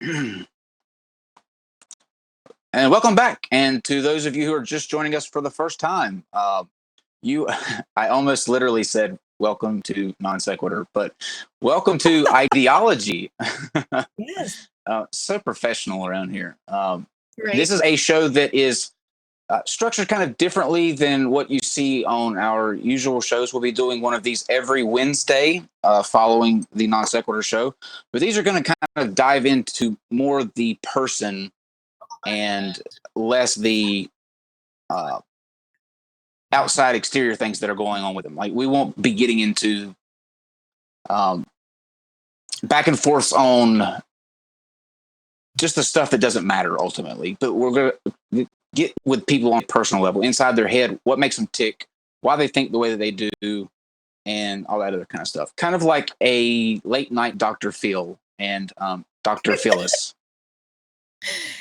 And welcome back. And to those of you who are just joining us for the first time, I almost literally said, welcome to NonSequitur, but welcome to Ideology. Yes. So professional around here. Right. This is a show that is structured kind of differently than what you see on our usual shows. We'll be doing one of these every Wednesday following the NonSequitur Show. But these are going to kind of dive into more the person and less the outside exterior things that are going on with them. Like, we won't be getting into back and forth on just the stuff that doesn't matter ultimately, but we're going to get with people on a personal level, inside their head, what makes them tick, why they think the way that they do, and all that other kind of stuff. Kind of like a late night Dr. Phil and Dr. Phyllis.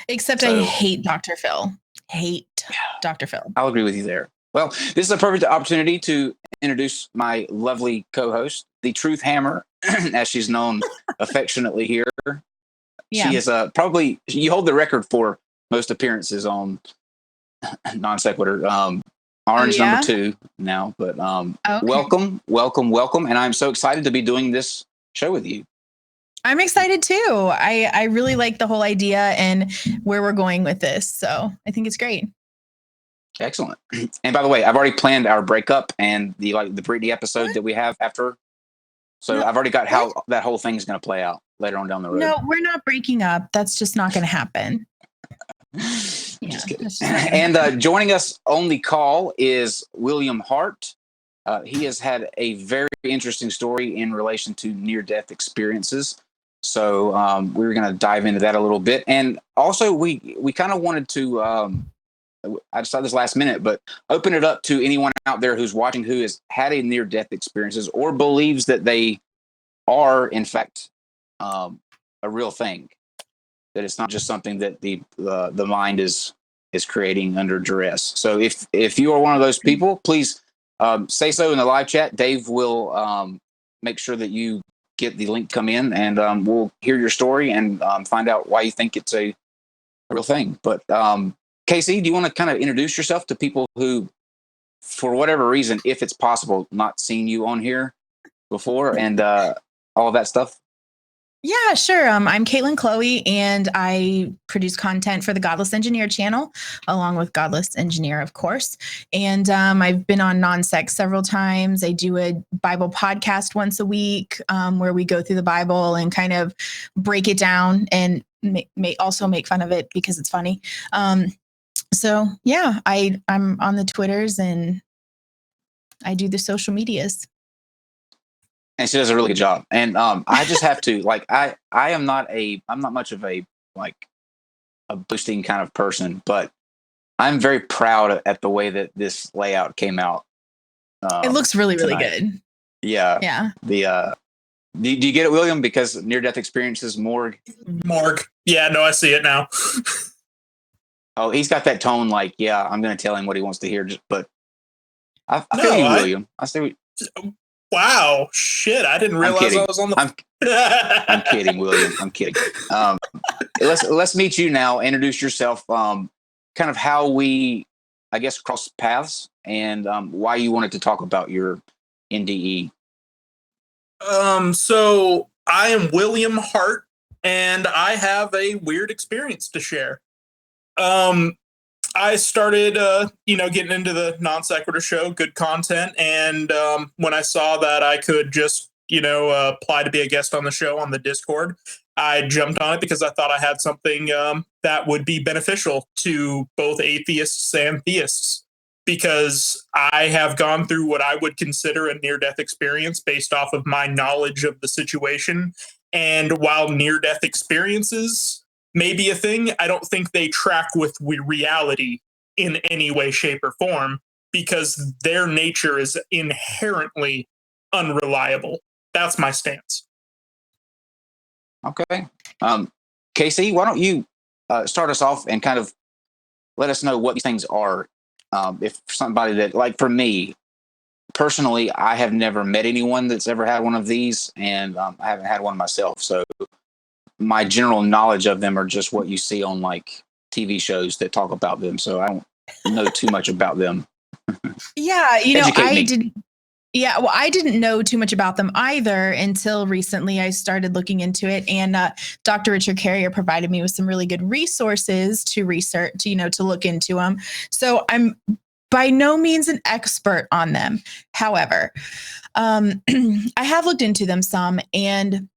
Except I hate Dr. Phil. Dr. Phil. I'll agree with you there. Well, this is a perfect opportunity to introduce my lovely co-host, the Truth Hammer, as she's known affectionately here. Yeah. She is probably, you hold the record for most appearances on NonSequitur. Orange number 2 now, but okay. welcome. And I'm so excited to be doing this show with you. I'm excited too. I really like the whole idea and where we're going with this. So I think it's great. Excellent. And by the way, I've already planned our breakup and the Britney episode that we have after. So I've already got how that whole thing is going to play out later on down the road. No, we're not breaking up. That's just not going to happen. Just kidding. And joining us on the call is William Hart. He has had a very interesting story in relation to near-death experiences. So we're going to dive into that a little bit. And also, we kind of wanted to, I decided this last minute, but open it up to anyone out there who's watching who has had a near-death experiences or believes that they are, in fact, a real thing. That it's not just something that the mind is creating under duress. So if you are one of those people, please say so in the live chat. Dave will make sure that you get the link come in, and we'll hear your story and find out why you think it's a real thing. But Casey, do you want to kind of introduce yourself to people who, for whatever reason, if it's possible, not seen you on here before and all of that stuff? Yeah, sure. I'm Kaitlyn Chloe, and I produce content for the Godless Engineer channel, along with Godless Engineer, of course. And I've been on NonSec several times. I do a Bible podcast once a week where we go through the Bible and kind of break it down and may also make fun of it because it's funny. So yeah, I'm on the Twitters and I do the social medias. And she does a really good job. And I just have to, I'm not much of a boosting kind of person, but I'm very proud at the way that this layout came out. It looks really, really good. Yeah. Yeah. Do you get it, William? Because near-death experiences, morgue. Yeah, no, I see it now. Oh, he's got that tone I'm going to tell him what he wants to hear. But I feel you, William. I see. Wow, shit! I didn't realize I was on the. I'm kidding, William. I'm kidding. Let's meet you now. Introduce yourself. Kind of how we, I guess, cross paths, and why you wanted to talk about your NDE. So I am William Hart, and I have a weird experience to share. I started, getting into the NonSequitur Show, good content. And when I saw that I could just, apply to be a guest on the show on the Discord, I jumped on it because I thought I had something that would be beneficial to both atheists and theists. Because I have gone through what I would consider a near-death experience based off of my knowledge of the situation. And while near-death experiences may be a thing, I don't think they track with reality in any way, shape, or form because their nature is inherently unreliable. That's my stance. Okay. Casey, why don't you start us off and kind of let us know what these things are. If somebody that, for me, personally, I have never met anyone that's ever had one of these, and I haven't had one myself. So my general knowledge of them are just what you see on like TV shows that talk about them. So I don't know too much about them. Yeah, you know, Educate me. I didn't know too much about them either until recently. I started looking into it, and Dr. Richard Carrier provided me with some really good resources to research, to look into them. So I'm by no means an expert on them. However, I have looked into them some, and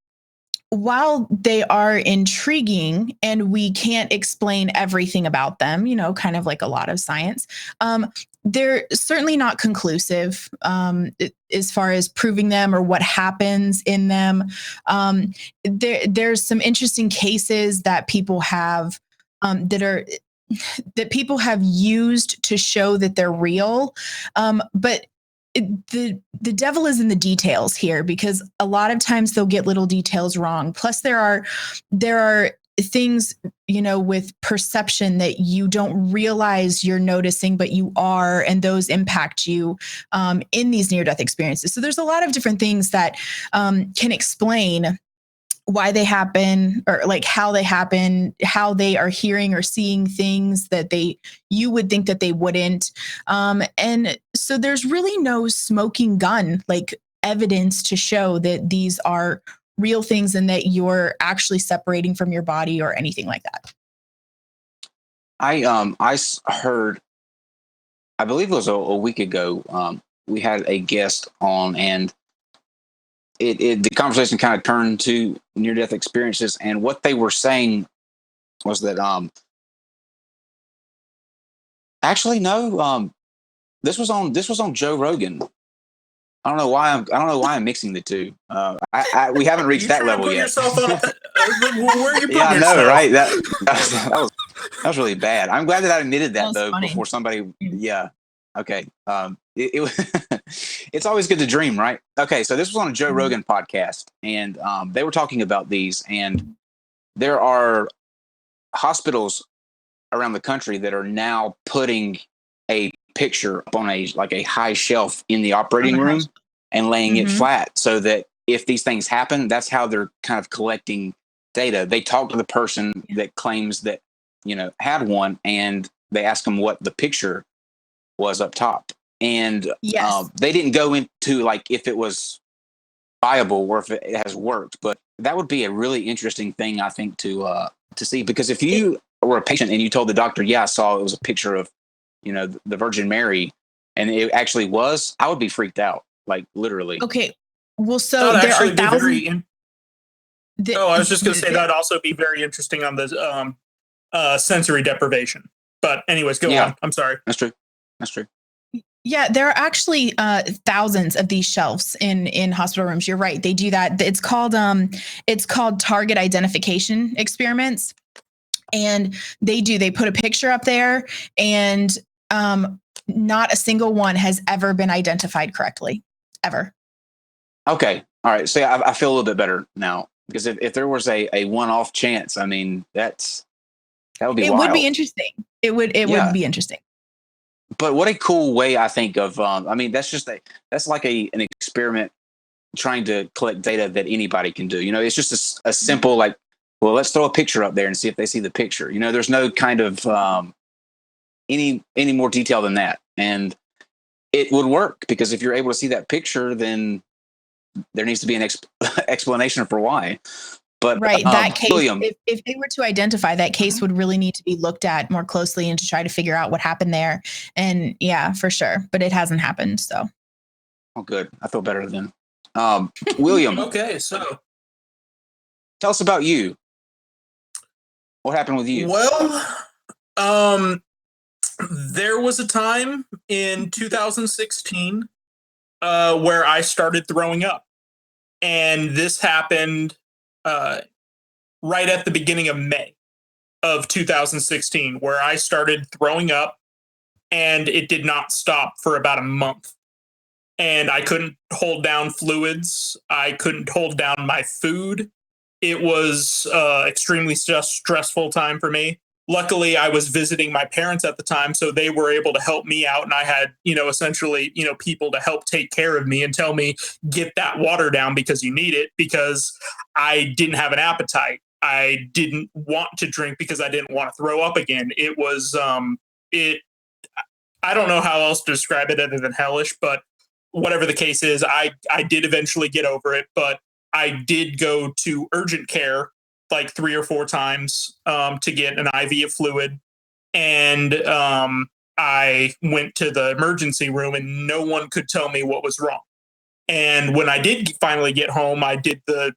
while they are intriguing and we can't explain everything about them, kind of like a lot of science, they're certainly not conclusive as far as proving them or what happens in them. There's some interesting cases that people have that people have used to show that they're real, but the devil is in the details here, because a lot of times they'll get little details wrong. Plus there are things, with perception that you don't realize you're noticing, but you are, and those impact you in these near-death experiences. So there's a lot of different things that can explain why they happen, or like how they happen, how they are hearing or seeing things that you would think that they wouldn't. And so there's really no smoking gun, like evidence to show that these are real things and that you're actually separating from your body or anything like that. I heard, I believe it was a week ago, we had a guest on, and the conversation kind of turned to near-death experiences, and what they were saying was that actually no, this was on Joe Rogan. I don't know why I'm mixing the two. We haven't reached that level yet. Where are you putting yeah, I know, yourself? right? That was really bad. I'm glad that I admitted that though funny. before somebody. Yeah. Okay. It's always good to dream, right? Okay. So this was on a Joe Rogan podcast, and they were talking about these, and there are hospitals around the country that are now putting a picture up on a high shelf in the operating room and laying it flat, so that if these things happen, that's how they're kind of collecting data. They talk to the person that claims that, had one, and they ask them what the picture was up top. And they didn't go into like if it was viable or if it has worked, but that would be a really interesting thing, I think, to see, because if you were a patient and you told the doctor, yeah, I saw it was a picture of, the Virgin Mary, and it actually was, I would be freaked out, like literally. Okay. Well, so there are thousands. I was just going to say that'd also be very interesting on the sensory deprivation. But anyways, go on. I'm sorry. That's true. Yeah, there are actually thousands of these shelves in hospital rooms. You're right. They do that. It's called target identification experiments. And they put a picture up there, and not a single one has ever been identified correctly, ever. Okay. All right. So I feel a little bit better now, because if there was a one-off chance, I mean, that would be wild. Would be interesting. It would be interesting. But what a cool way, I think, of, that's like an experiment trying to collect data that anybody can do. It's just a simple, like, well, let's throw a picture up there and see if they see the picture. There's no kind of any more detail than that. And it would work, because if you're able to see that picture, then there needs to be an explanation for why. But right, that case, William, if they were to identify that case, would really need to be looked at more closely and to try to figure out what happened there. And yeah, for sure. But it hasn't happened. So. Oh, good. I feel better then. William. Okay, so tell us about you. What happened with you? Well, there was a time in 2016 where I started throwing up. And this happened right at the beginning of May of 2016, where I started throwing up, and it did not stop for about a month. And I couldn't hold down fluids. I couldn't hold down my food. It was extremely stressful time for me. Luckily, I was visiting my parents at the time, so they were able to help me out. And I had, essentially, people to help take care of me and tell me, get that water down because you need it, because I didn't have an appetite. I didn't want to drink because I didn't want to throw up again. It was I don't know how else to describe it other than hellish, but whatever the case is, I did eventually get over it, but I did go to urgent care like 3 or 4 times to get an IV of fluid. And I went to the emergency room and no one could tell me what was wrong. And when I did finally get home, I did the,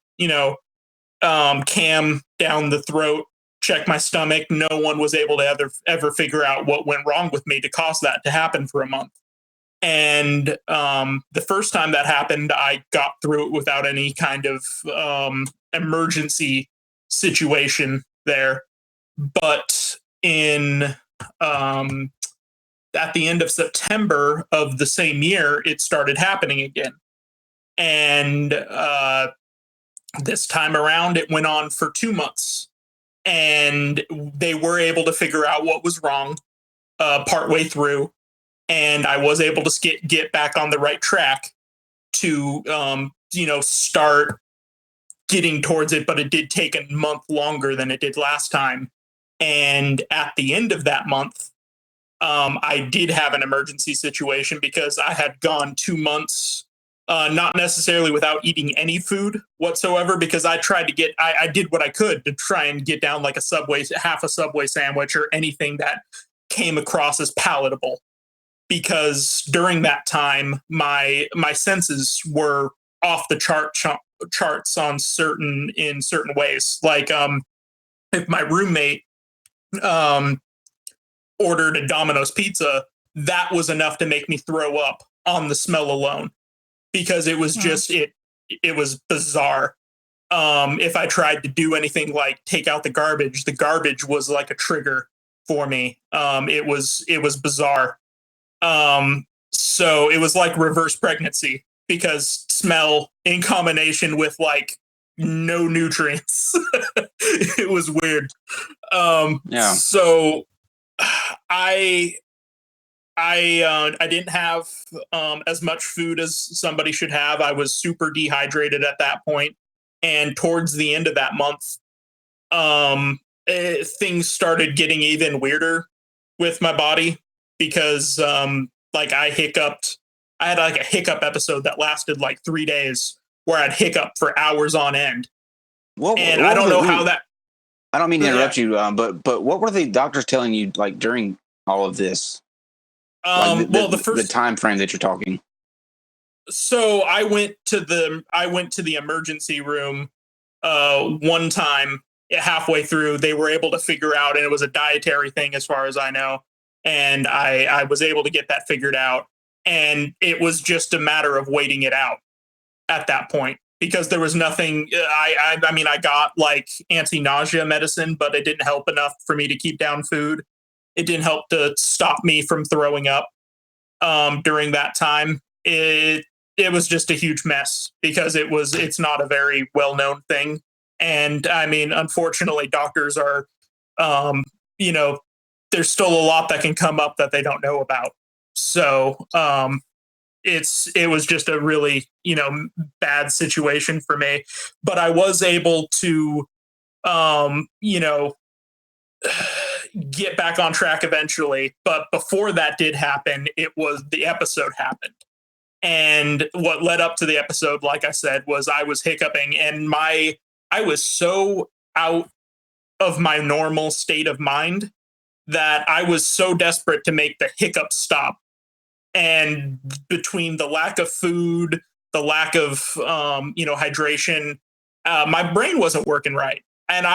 cam down the throat, check my stomach. No one was able to ever figure out what went wrong with me to cause that to happen for a month. And the first time that happened, I got through it without any kind of emergency situation there. But at the end of September of the same year, it started happening again. And this time around, it went on for 2 months. And they were able to figure out what was wrong partway through. And I was able to get back on the right track to, start getting towards it. But it did take a month longer than it did last time. And at the end of that month, I did have an emergency situation because I had gone 2 months, not necessarily without eating any food whatsoever, because I tried to I did what I could to try and get down like half a Subway sandwich or anything that came across as palatable. Because during that time, my senses were off the charts in certain ways. Like if my roommate ordered a Domino's pizza, that was enough to make me throw up on the smell alone, because it was just it was bizarre. If I tried to do anything like take out the garbage was like a trigger for me. It was bizarre. So it was like reverse pregnancy, because smell in combination with like no nutrients. It was weird. So I didn't have as much food as somebody should have. I was super dehydrated at that point. And towards the end of that month, things started getting even weirder with my body, because I hiccuped. I had like a hiccup episode that lasted like 3 days where I'd hiccup for hours on end. I don't know how that. I don't mean to interrupt you, but what were the doctors telling you like during all of this? The time frame that you're talking. So I went to the emergency room one time. Halfway through, they were able to figure out, and it was a dietary thing as far as I know. And I was able to get that figured out. And it was just a matter of waiting it out at that point, because there was nothing. I mean, I got like anti-nausea medicine, but it didn't help enough for me to keep down food. It didn't help to stop me from throwing up during that time. It was just a huge mess, because it's not a very well-known thing. And I mean, unfortunately, doctors are, there's still a lot that can come up that they don't know about. So it was just a really, bad situation for me. But I was able to, get back on track eventually. But before that did happen, the episode happened. And what led up to the episode, like I said, was I was hiccuping, and I was so out of my normal state of mind that I was so desperate to make the hiccup stop. And between the lack of food, the lack of, hydration, my brain wasn't working right. And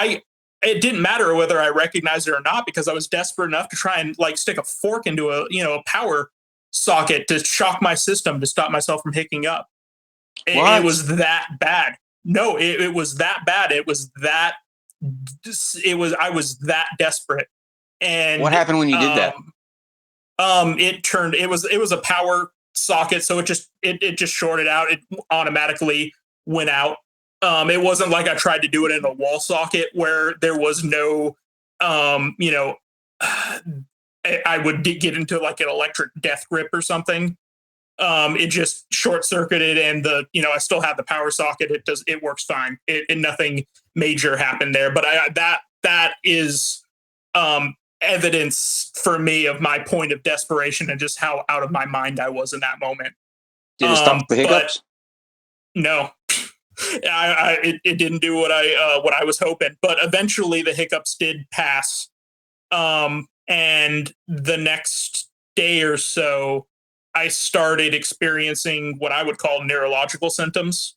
it didn't matter whether I recognized it or not, because I was desperate enough to try and like stick a fork into a power socket to shock my system to stop myself from hicking up. It was that bad. No, it was that bad. I was that desperate. And what happened when you did that? It was a power socket, so it just shorted out. It automatically went out. It wasn't like I tried to do it in a wall socket where there was no, I would get into like an electric death grip or something. It just short circuited, and I still have the power socket. It works fine. Nothing major happened there, but that is evidence for me of my point of desperation and just how out of my mind I was in that moment. Did it stop the hiccups? No, it didn't do what I was hoping, but eventually the hiccups did pass. And the next day or so, I started experiencing what I would call neurological symptoms,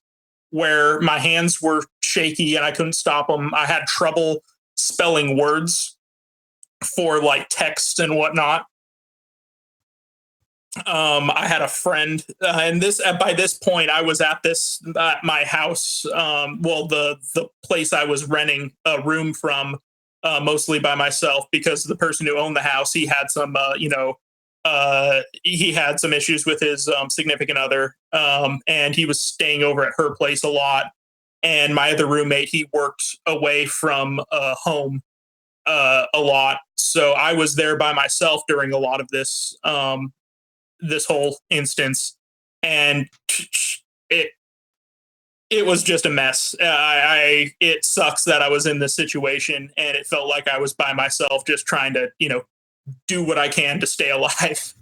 where my hands were shaky and I couldn't stop them. I had trouble spelling words for like text and whatnot. I had a friend, and by this point, I was at my house. The place I was renting a room from, mostly by myself, because the person who owned the house, he had some, he had some issues with his significant other, and he was staying over at her place a lot. And my other roommate, he worked away from home a lot, so I was there by myself during a lot of this whole instance, and it was just a mess. It sucks that I was in this situation, and it felt like I was by myself, just trying to do what I can to stay alive.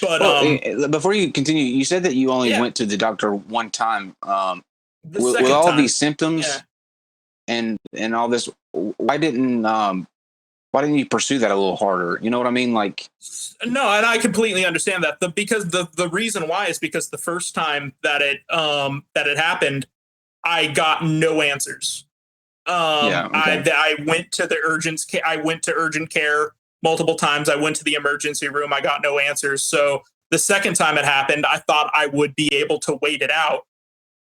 But before you continue, you said that you only went to the doctor one time. With all time, these symptoms and all this, why didn't you pursue that a little harder? You know what I mean? Like, no, and I completely understand that. Because the reason why is because the first time that it happened, I got no answers. I went to I went to urgent care multiple times. I went to the emergency room. I got no answers. So the second time it happened, I thought I would be able to wait it out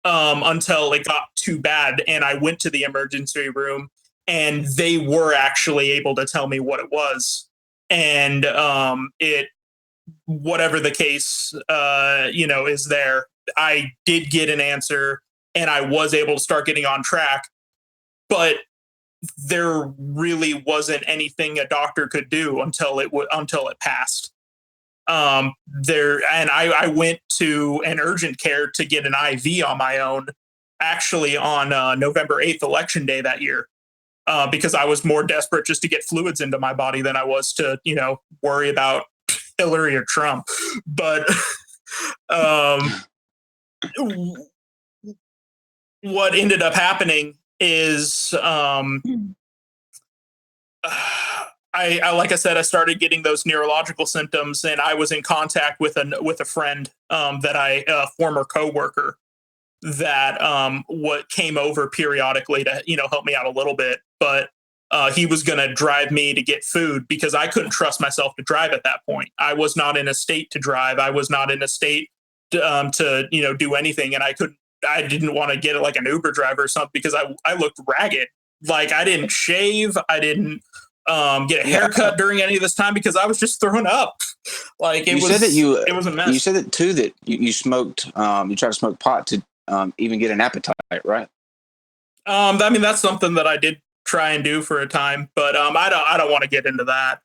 until it got too bad. And I went to the emergency room, and they were actually able to tell me what it was. And whatever the case, is there, I did get an answer, and I was able to start getting on track. But there really wasn't anything a doctor could do until it passed. I went to an urgent care to get an IV on my own, actually on November 8th, election day that year, because I was more desperate just to get fluids into my body than I was to, worry about Hillary or Trump. But what ended up happening is like I said, I started getting those neurological symptoms, and I was in contact with a friend a former coworker that what came over periodically to help me out a little bit, but he was going to drive me to get food because I couldn't trust myself to drive at that point. I was not in a state to drive. I was not in a state to do anything, and I didn't want to get like an Uber driver or something because I looked ragged. Like, I didn't shave. I didn't get a haircut during any of this time because I was just throwing up. Like, it was a mess. You said that too, that you smoked, you tried to smoke pot to even get an appetite, right? I mean, that's something that I did try and do for a time, but I don't want to get into that.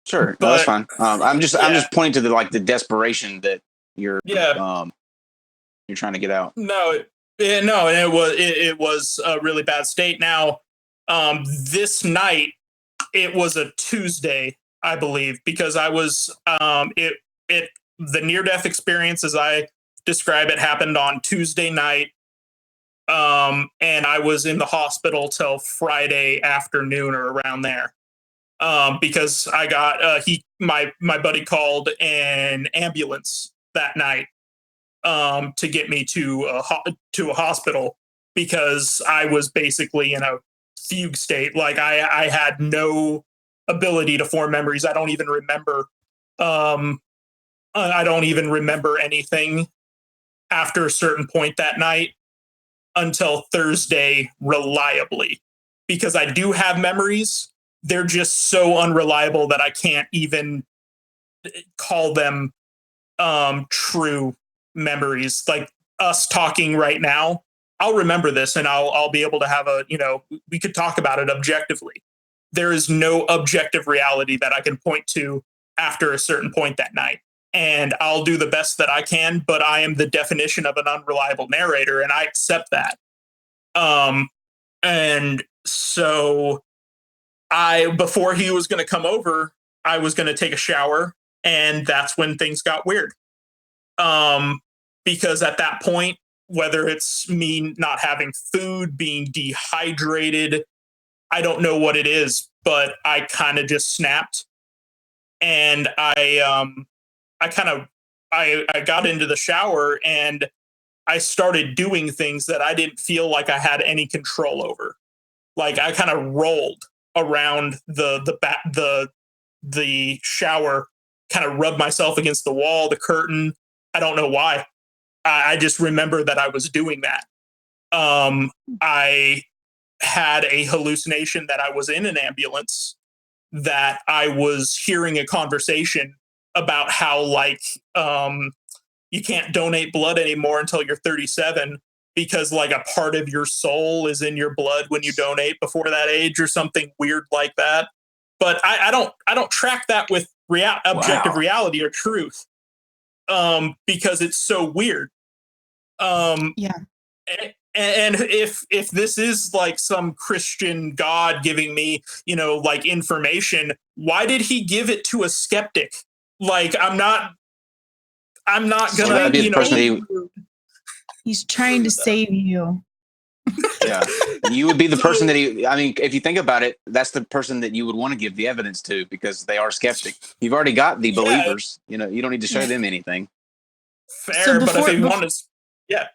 Sure, no, that's fine. I'm just pointing to the desperation that you're trying to get out. It was a really bad state. Now, this night, it was a Tuesday, I believe, because I was the near-death experience, as I describe it, happened on Tuesday night, and I was in the hospital till Friday afternoon or around there, because I got my buddy called an ambulance that night to get me to a hospital because I was basically in a fugue state. Like, I had no ability to form memories. I don't even remember. I don't even remember anything after a certain point that night until Thursday reliably, because I do have memories. They're just so unreliable that I can't even call them true memories. Like us talking right now, I'll remember this and I'll be able to have we could talk about it objectively. There is no objective reality that I can point to after a certain point that night. and I'll do the best that I can, but I am the definition of an unreliable narrator, and I accept that. And so before he was going to come over, I was going to take a shower, and that's when things got weird. Because at that point, whether it's me not having food, being dehydrated, I don't know what it is, but I kind of just snapped, and I got into the shower, and I started doing things that I didn't feel like I had any control over. Like I kind of rolled around the shower, kind of rubbed myself against the wall, the curtain. I don't know why. I just remember that I was doing that. I had a hallucination that I was in an ambulance, that I was hearing a conversation about how, like, you can't donate blood anymore until you're 37 because, like, a part of your soul is in your blood when you donate before that age, or something weird like that. But I don't track that with objective reality or truth, because it's so weird. Yeah. And if this is like some Christian God giving me, like, information, why did he give it to a skeptic? Like, I'm not gonna, he's trying to save you. Yeah, you would be the person that if you think about it, that's the person that you would want to give the evidence to, because they are skeptic. You've already got the believers. You don't need to show them anything. Fair, but if they want to,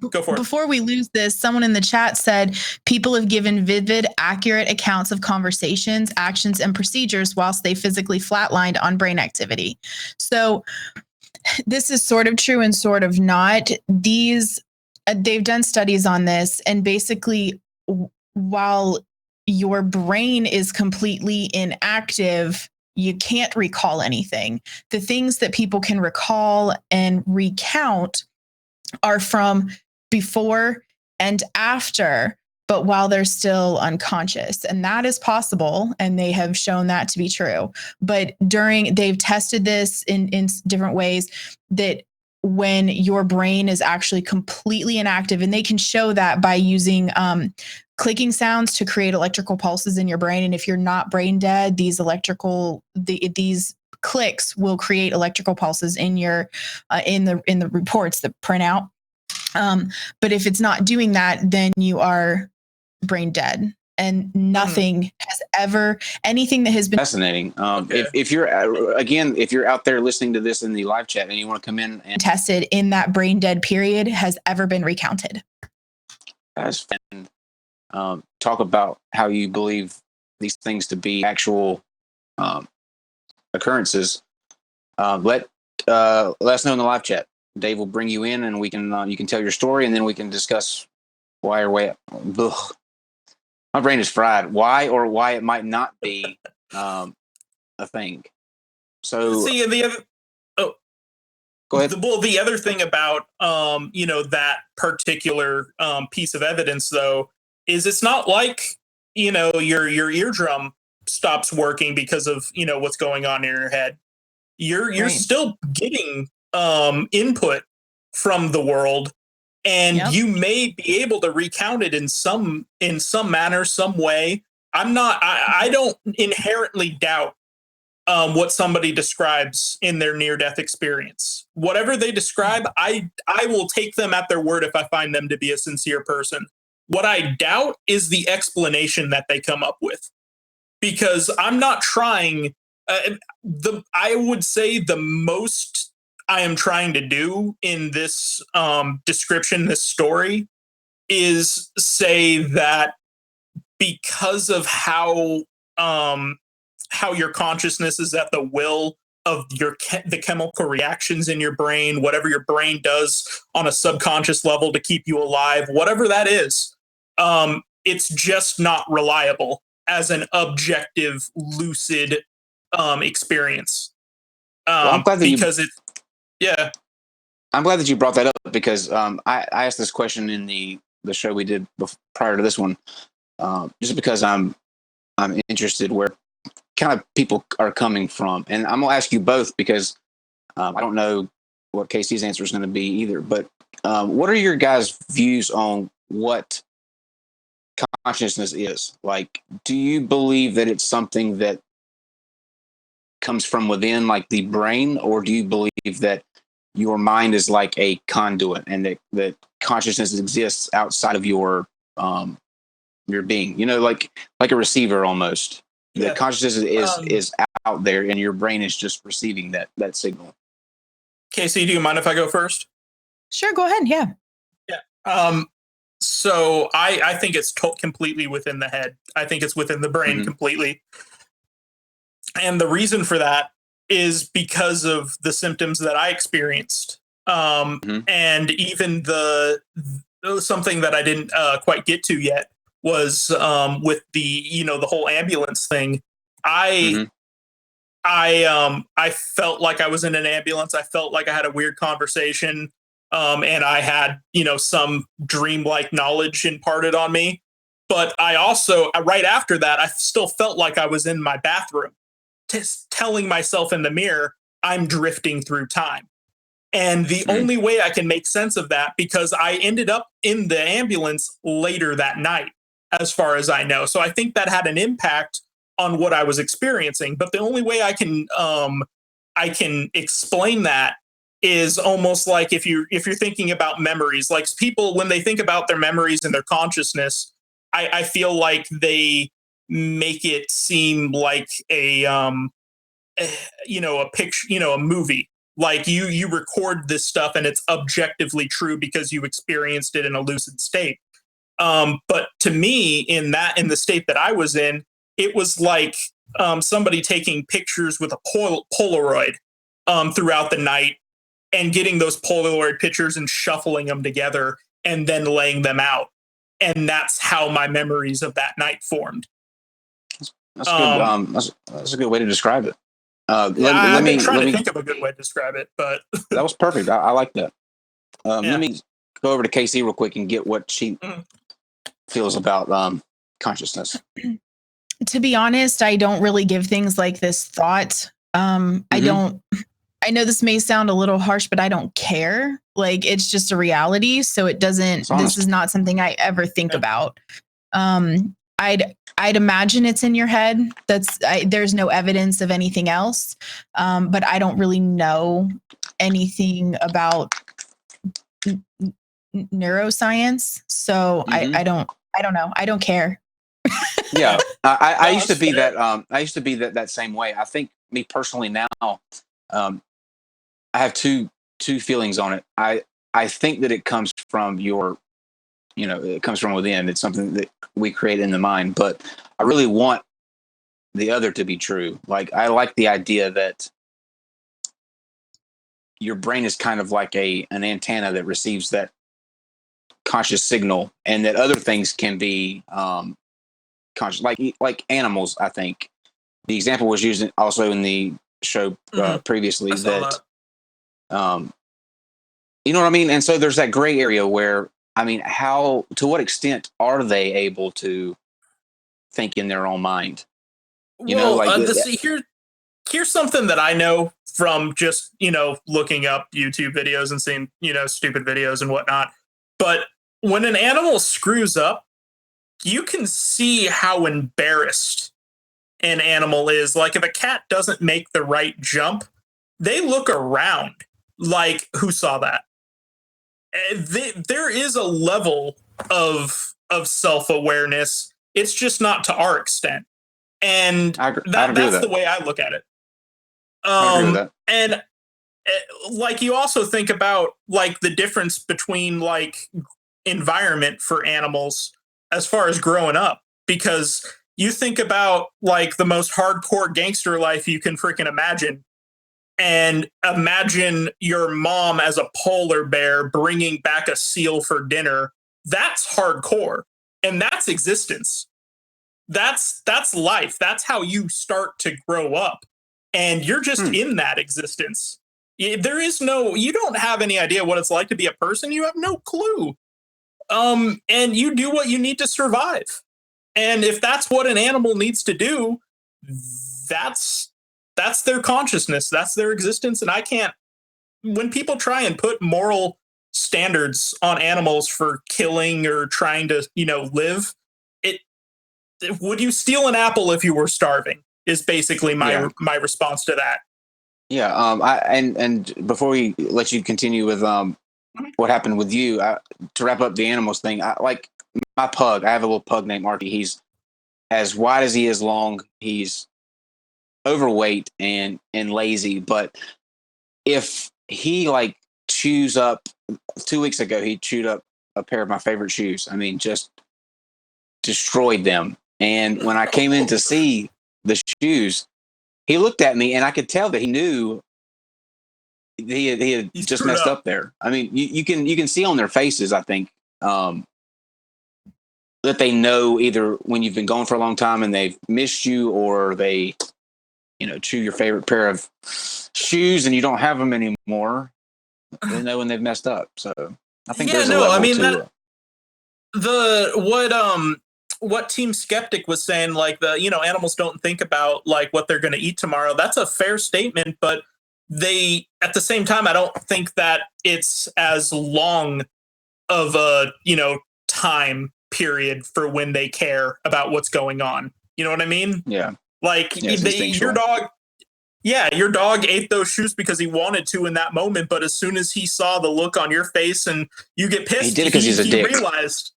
go for it. Before we lose this, someone in the chat said people have given vivid, accurate accounts of conversations, actions, and procedures whilst they physically flatlined on brain activity. So this is sort of true and sort of not. They've done studies on this, and basically, while your brain is completely inactive, you can't recall anything. The things that people can recall and recount are from before and after, but while they're still unconscious. And that is possible, and they have shown that to be true. But they've tested this in different ways, that when your brain is actually completely inactive, and they can show that by using clicking sounds to create electrical pulses in your brain. And if you're not brain dead, these clicks will create electrical pulses in your in the reports that print out. But if it's not doing that, then you are brain dead, and nothing has ever, anything that has been fascinating. If you're out there listening to this in the live chat and you want to come in and tested in that brain dead period has ever been recounted. That's fun. Talk about how you believe these things to be actual occurrences. Let us know in the live chat. Dave will bring you in, and we can you can tell your story, and then we can discuss why or why. Ugh. My brain is fried. Why it might not be a thing. So see the other. Oh, go ahead. The other thing about that particular piece of evidence, though, is it's not like your eardrum stops working because of what's going on in your head. You're still getting input from the world, and you may be able to recount it in some manner, some way. I don't inherently doubt what somebody describes in their near-death experience. Whatever they describe, I will take them at their word if I find them to be a sincere person. What I doubt is the explanation that they come up with, because I'm not trying. I would say the most I am trying to do in this description, this story, is say that because of how your consciousness is at the will of the chemical reactions in your brain, whatever your brain does on a subconscious level to keep you alive, whatever that is, it's just not reliable as an objective, lucid experience. I'm glad that I'm glad that you brought that up, because I asked this question in the show we did prior to this one, just because I'm interested where kind of people are coming from, and I'm gonna ask you both, because I don't know what Casey's answer is going to be either, but what are your guys' views on what consciousness is? Like, do you believe that it's something that comes from within, like the brain, or do you believe that your mind is like a conduit and that consciousness exists outside of your being? You know, like a receiver almost. Yeah. The consciousness is out there, and your brain is just receiving that signal. Casey, do you mind if I go first? Sure, go ahead. Yeah. Yeah. So I think it's completely within the head. I think it's within the brain completely. And the reason for that is because of the symptoms that I experienced. And even something that I didn't quite get to yet was with the whole ambulance thing. I felt like I was in an ambulance. I felt like I had a weird conversation. And I had, some dreamlike knowledge imparted on me. But I also, right after that, I still felt like I was in my bathroom, just telling myself in the mirror, I'm drifting through time. And the only way I can make sense of that, because I ended up in the ambulance later that night, as far as I know. So I think that had an impact on what I was experiencing. But the only way I can explain that is almost like if you're thinking about memories, like people, when they think about their memories and their consciousness, I feel like they make it seem like a picture, a movie. Like you record this stuff and it's objectively true because you experienced it in a lucid state. But to me, in the state that I was in, it was like somebody taking pictures with a Polaroid throughout the night and getting those Polaroid pictures and shuffling them together and then laying them out. And that's how my memories of that night formed. That's good. That's a good way to describe it. I've been trying to think of a good way to describe it, but that was perfect. I like that. Let me go over to Casey real quick and get what she feels about consciousness. To be honest, I don't really give things like this thought. I know this may sound a little harsh, but I don't care. Like, it's just a reality. So it doesn't, this is not something I ever think about. I'd imagine it's in your head. There's no evidence of anything else. But I don't really know anything about neuroscience. So I don't know. I don't care. Yeah. I used to be that. I used to be that same way. I think me personally now, I have two feelings on it. I think that it comes from it comes from within. It's something that we create in the mind, but I really want the other to be true. Like, I like the idea that your brain is kind of like an antenna that receives that conscious signal, and that other things can be conscious, like animals. I think the example was used also in the show previously that. You know what I mean? And so there's that gray area where, to what extent are they able to think in their own mind? Here's something that I know from just, looking up YouTube videos and seeing, stupid videos and whatnot. But when an animal screws up, you can see how embarrassed an animal is. Like, if a cat doesn't make the right jump, they look around like, who saw that? There is a level of self-awareness. It's just not to our extent. And that's the way I look at it. I agree with that. And like, you also think about like the difference between like environment for animals as far as growing up, because you think about like the most hardcore gangster life you can freaking imagine. And imagine your mom as a polar bear bringing back a seal for dinner. That's hardcore. And that's existence. That's life. That's how you start to grow up. And you're just in that existence. You don't have any idea what it's like to be a person. You have no clue. And you do what you need to survive. And if that's what an animal needs to do, that's their consciousness. That's their existence. And I can't when people try and put moral standards on animals for killing or trying to, live, would you steal an apple if you were starving? Is basically my response to that. Yeah. And before we let you continue with what happened with you, to wrap up the animals thing, I like my pug. I have a little pug named Marky. He's as wide as he is long. He's overweight and lazy. But if he like chews up, 2 weeks ago, he chewed up a pair of my favorite shoes. I mean, just destroyed them. And when I came in to see the shoes, he looked at me and I could tell that he knew he had just messed up there. I mean, you can see on their faces, I think, that they know either when you've been gone for a long time and they've missed you, or they, chew your favorite pair of shoes and you don't have them anymore. They know when they've messed up. So I think there's a level to what Team Skeptic was saying, like animals don't think about like what they're going to eat tomorrow. That's a fair statement, but they, at the same time, I don't think that it's as long of a, time period for when they care about what's going on. You know what I mean? Yeah. Like your dog ate those shoes because he wanted to in that moment. But as soon as he saw the look on your face and you get pissed, he did it because he's a dick. Realized,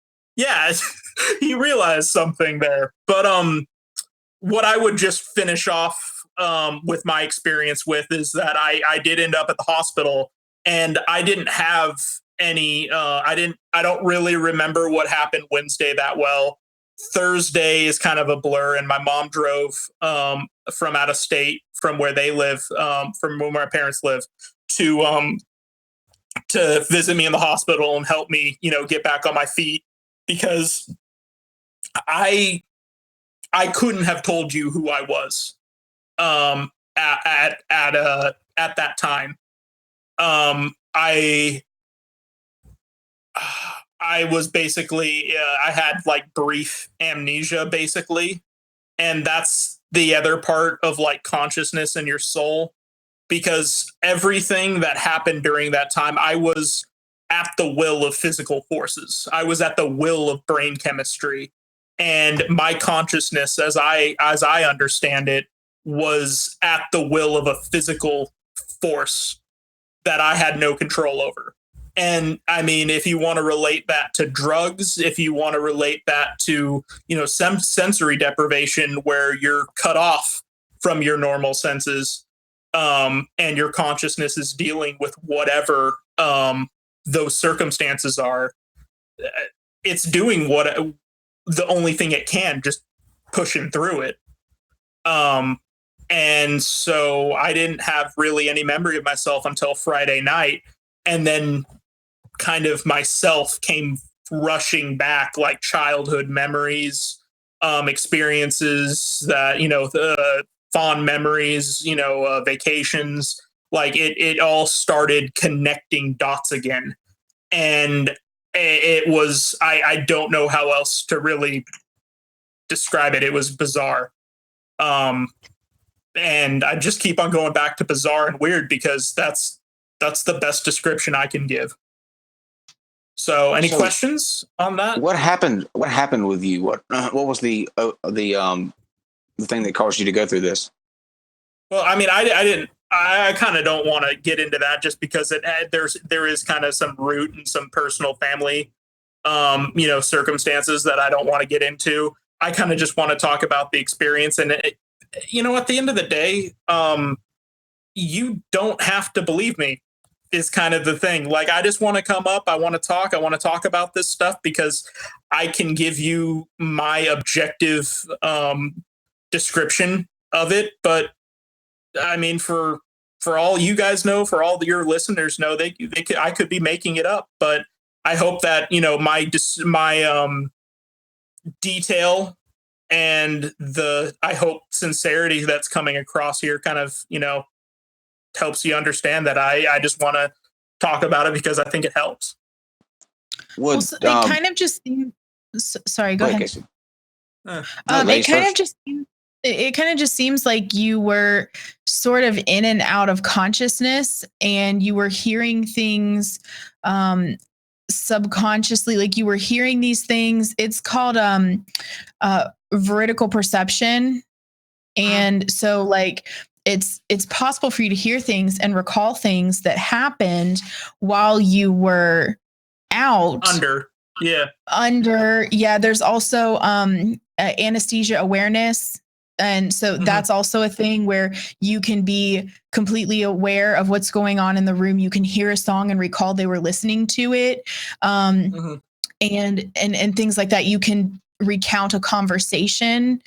he realized something there. But what I would just finish off with my experience with is that I did end up at the hospital, and I didn't have any. I don't really remember what happened Wednesday that well. Thursday is kind of a blur, and my mom drove from out of state, from where they live, from where my parents live, to visit me in the hospital and help me, get back on my feet, because I couldn't have told you who I was at that time. I was basically, I had like brief amnesia, basically. And that's the other part of like consciousness in your soul, because everything that happened during that time, I was at the will of physical forces. I was at the will of brain chemistry. And my consciousness, as I understand it, was at the will of a physical force that I had no control over. And I mean, if you want to relate that to drugs, if you want to relate that to, some sensory deprivation where you're cut off from your normal senses, and your consciousness is dealing with whatever those circumstances are, it's doing what the only thing it can, just pushing through it. And so I didn't have really any memory of myself until Friday night. And then kind of myself came rushing back, like childhood memories, experiences that, the fond memories, vacations, like it all started connecting dots again. And it was, I don't know how else to really describe it. It was bizarre. And I just keep on going back to bizarre and weird, because that's the best description I can give. So, any questions on that? What happened? What happened with you? What was the thing that caused you to go through this? Well, I mean, I kind of don't want to get into that, just because there is kind of some root and some personal family, circumstances that I don't want to get into. I kind of just want to talk about the experience, and at the end of the day, you don't have to believe me, is kind of the thing. Like, I just want to come up. I want to talk about this stuff, because I can give you my objective description of it. But I mean, for all you guys know, for all your listeners know, I could be making it up. But I hope that, my detail and I hope sincerity that's coming across here kind of, helps you understand that I just want to talk about it, because I think it helps. It kind of just, sorry, go ahead. Casey. It kind of just it kind of just seems like you were sort of in and out of consciousness, and you were hearing things subconsciously, like you were hearing these things. It's called veridical perception. And so like it's possible for you to hear things and recall things that happened while you were out. There's also anesthesia awareness. And so that's also a thing where you can be completely aware of what's going on in the room. You can hear a song and recall they were listening to it. And things like that. You can recount a conversation.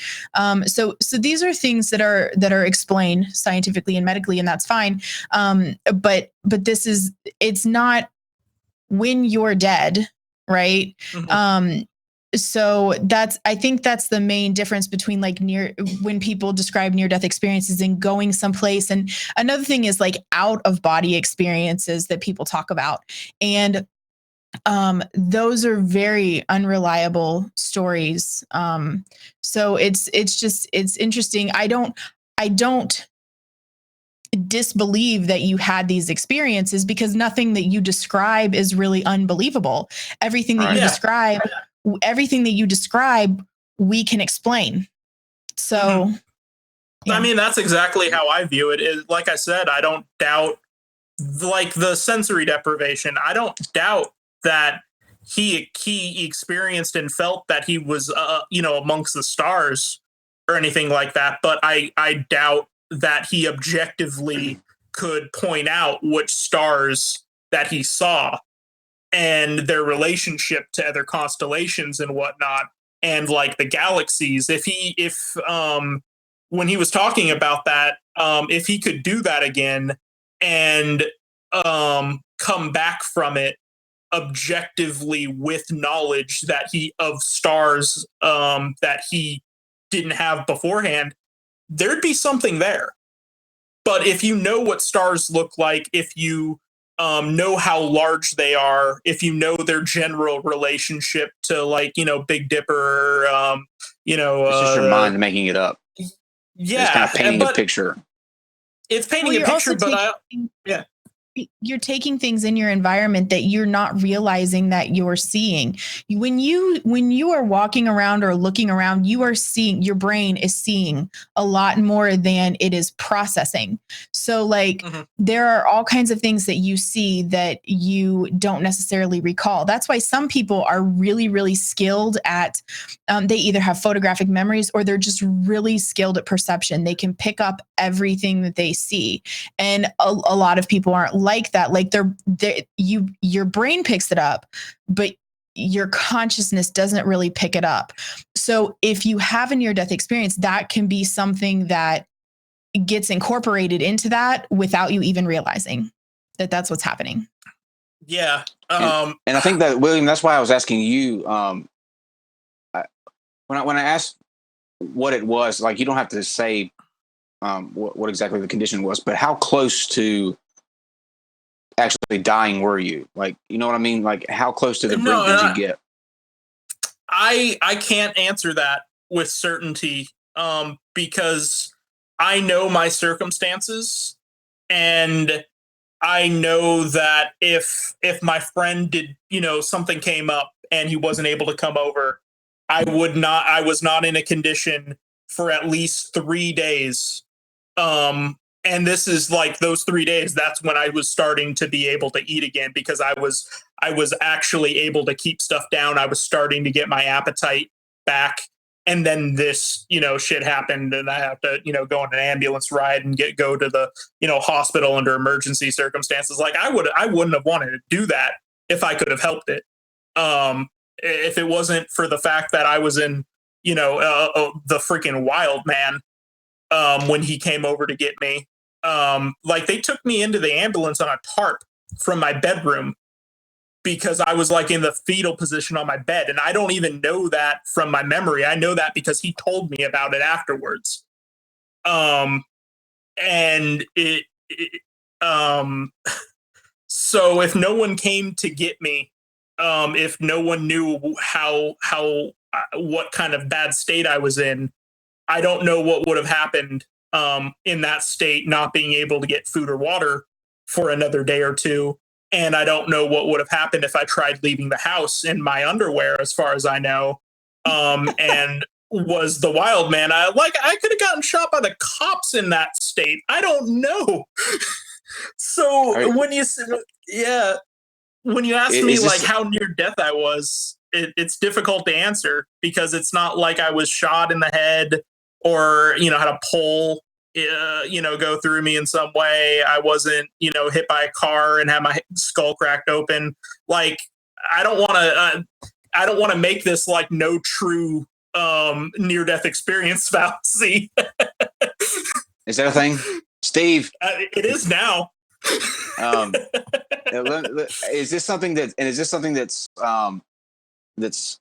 So these are things that are explained scientifically and medically, and that's fine. But it's not when you're dead, right? So I think that's the main difference between like when people describe near-death experiences and going someplace. And another thing is like out of body experiences that people talk about. And those are very unreliable stories. So it's interesting. I don't disbelieve that you had these experiences, because nothing that you describe is really unbelievable. Everything that you describe, we can explain. So, I mean, that's exactly how I view it. Like I said, I don't doubt like the sensory deprivation. I don't doubt that he experienced and felt that he was, amongst the stars or anything like that. But I doubt that he objectively could point out which stars that he saw and their relationship to other constellations and whatnot, and like the galaxies. If when he was talking about that, if he could do that again and come back from it objectively with knowledge that of stars that he didn't have beforehand, there'd be something there. But if you know what stars look like, if you know how large they are, if you know their general relationship to, like, Big Dipper, it's just your mind making it up. Yeah, it's kind of painting a picture. It's painting a picture, but you're taking things in your environment that you're not realizing that you're seeing. When you are walking around or looking around, you are seeing, your brain is seeing a lot more than it is processing. So like there are all kinds of things that you see that you don't necessarily recall. That's why some people are really, really skilled at, they either have photographic memories or they're just really skilled at perception. They can pick up everything that they see. And a lot of people aren't like that. Like your brain picks it up, but your consciousness doesn't really pick it up. So if you have a near-death experience, that can be something that gets incorporated into that without you even realizing that that's what's happening. Yeah. And I think that, William, that's why I was asking you, when I asked what it was, like, you don't have to say what exactly the condition was, but how close to actually dying were you? Like, you know what I mean? Like, how close to the brink did you get? I can't answer that with certainty, because I know my circumstances, and I know that if my friend did, something came up and he wasn't able to come over, I was not in a condition for at least 3 days. And this is like those 3 days, that's when I was starting to be able to eat again, because I was actually able to keep stuff down. I was starting to get my appetite back. And then this, shit happened, and I have to, go on an ambulance ride and go to the, hospital under emergency circumstances. Like, I wouldn't have wanted to do that if I could have helped it. If it wasn't for the fact that I was in, the freaking wild man, when he came over to get me. Like, they took me into the ambulance on a tarp from my bedroom because I was like in the fetal position on my bed. And I don't even know that from my memory. I know that because he told me about it afterwards. And so if no one came to get me, if no one knew what kind of bad state I was in, I don't know what would have happened in that state, not being able to get food or water for another day or two. And I don't know what would have happened if I tried leaving the house in my underwear, as far as I know. And was the wild man. I could have gotten shot by the cops in that state. I don't know. So when you ask me like how near death I was, it's difficult to answer, because it's not like I was shot in the head or, had a pole, go through me in some way. I wasn't, hit by a car and had my skull cracked open. Like, I don't want to make this like no true near-death experience fallacy. Is that a thing, Steve? It is now. Is this something that's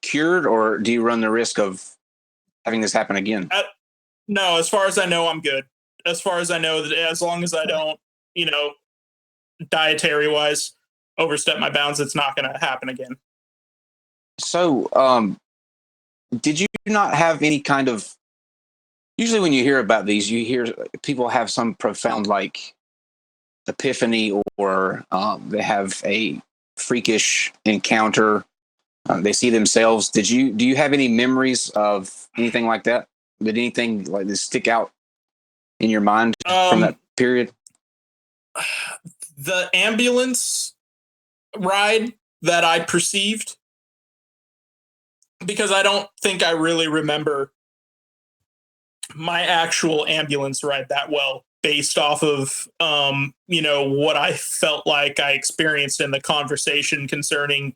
cured, or do you run the risk of having this happen again? No, as far as I know, I'm good. As far as I know, that as long as I don't, dietary wise, overstep my bounds, it's not going to happen again. So, did you not have any kind of? Usually, when you hear about these, you hear people have some profound like epiphany, or they have a freakish encounter. They see themselves. Do you have any memories of anything like that? Did anything like this stick out in your mind from that period? The ambulance ride that I perceived, because I don't think I really remember my actual ambulance ride that well, based off of what I felt like I experienced in the conversation concerning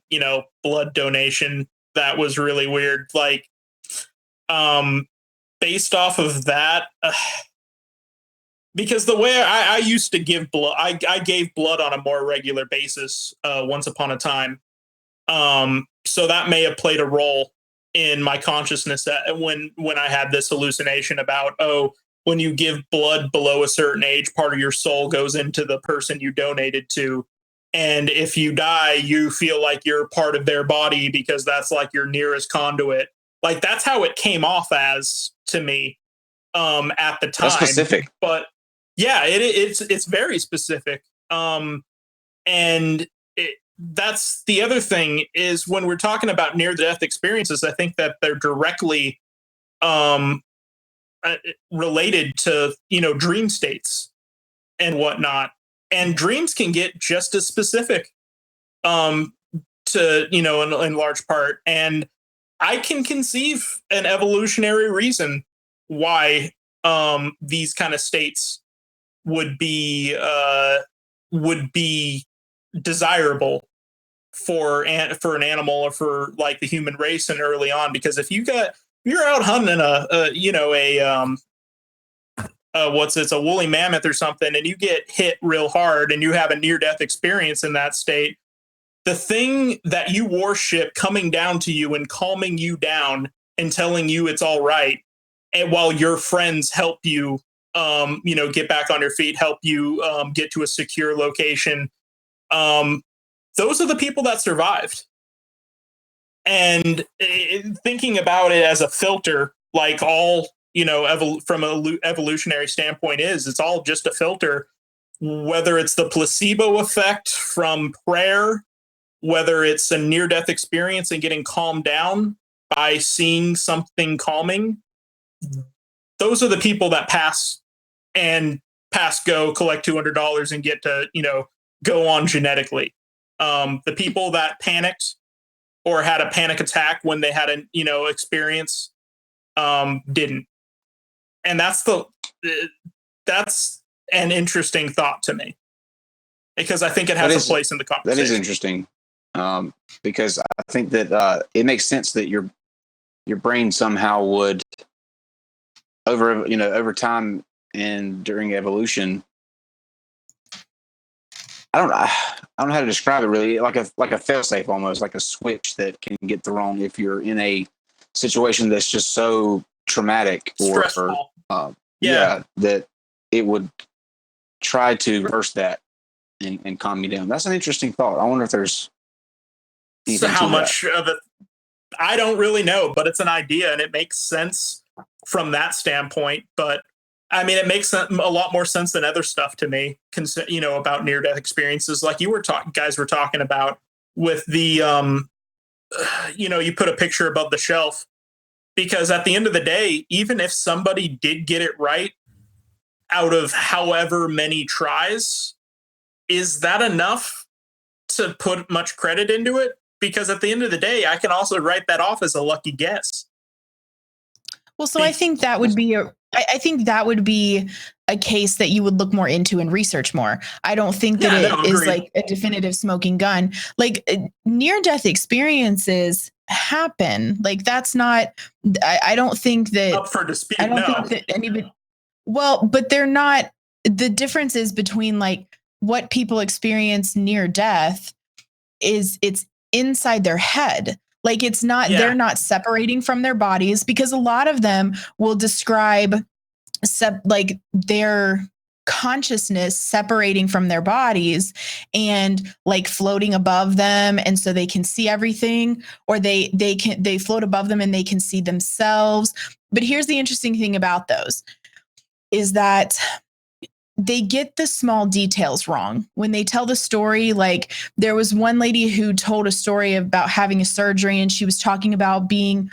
blood donation. That was really weird. Like, based off of that, because the way I used to give blood, I gave blood on a more regular basis once upon a time. So that may have played a role in my consciousness when I had this hallucination about, when you give blood below a certain age, part of your soul goes into the person you donated to. And if you die, you feel like you're part of their body, because that's like your nearest conduit. Like, that's how it came off as to me at the time. That's specific. But yeah, it's very specific. And that's the other thing, is when we're talking about near-death experiences, I think that they're directly related to, dream states and whatnot. And dreams can get just as specific to, in large part. And I can conceive an evolutionary reason why these kind of states would be desirable for an animal, or for like the human race, and early on. Because if you're out hunting it's a woolly mammoth or something, and you get hit real hard and you have a near-death experience in that state, the thing that you worship coming down to you and calming you down and telling you it's all right, and while your friends help you get back on your feet, help you get to a secure location, those are the people that survived. And thinking about it as a filter, like all, from an evolutionary standpoint, it's all just a filter. Whether it's the placebo effect from prayer, whether it's a near-death experience and getting calmed down by seeing something calming, those are the people that pass go, collect $200 and get to, go on genetically. The people that panicked or had a panic attack when they had an, experience, didn't. And that's an interesting thought to me, because I think it has a place in the conversation. That is interesting, because I think that it makes sense that your brain somehow would over time and during evolution. I don't know how to describe it really. Like a failsafe, almost like a switch that can get thrown if you're in a situation that's just so traumatic or stressful. That it would try to reverse that and calm me down. That's an interesting thought. I wonder if there's so how much of it. I don't really know, but it's an idea, and it makes sense from that standpoint. But I mean, it makes a lot more sense than other stuff to me, about near-death experiences, like you guys were talking about with the, you put a picture above the shelf, because at the end of the day, even if somebody did get it right out of however many tries, is that enough to put much credit into it? Because at the end of the day, I can also write that off as a lucky guess. Well, so I think that would be a case that you would look more into and research more. I don't think that it is like a definitive smoking gun. Like near-death experiences happen. Like that's not. I don't think that up for dispute. I don't think that anybody. Well, but they're not. The difference is between like what people experience near death is it's inside their head. Like it's not, they're not separating from their bodies, because a lot of them will describe like their consciousness separating from their bodies and like floating above them. And so they can see everything, or they float above them and they can see themselves. But here's the interesting thing about those is that they get the small details wrong when they tell the story. Like there was one lady who told a story about having a surgery, and she was talking about being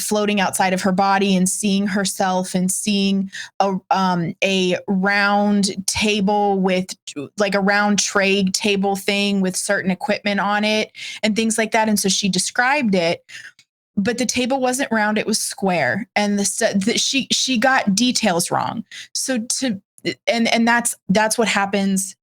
floating outside of her body and seeing herself and seeing a round table with like a round tray table thing with certain equipment on it and things like that. And so she described it, but the table wasn't round, it was square. And she got details wrong. So and that's what happens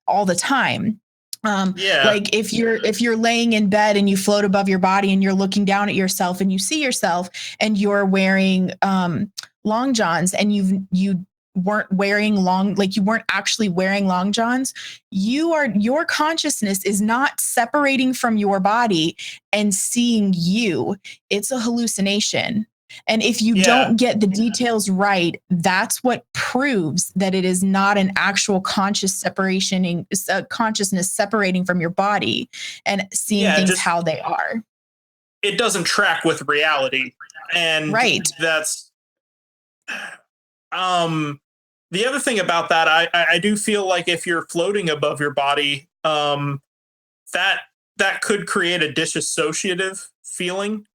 all the time. Like if you're laying in bed and you float above your body and you're looking down at yourself and you see yourself and you're wearing long johns and you weren't wearing you weren't actually wearing long johns, your consciousness is not separating from your body and seeing you. It's a hallucination. And if you don't get the details right, that's what proves that it is not an actual consciousness separating from your body and seeing things how they are. It doesn't track with reality. And that's the other thing about that. I do feel like if you're floating above your body, that could create a disassociative feeling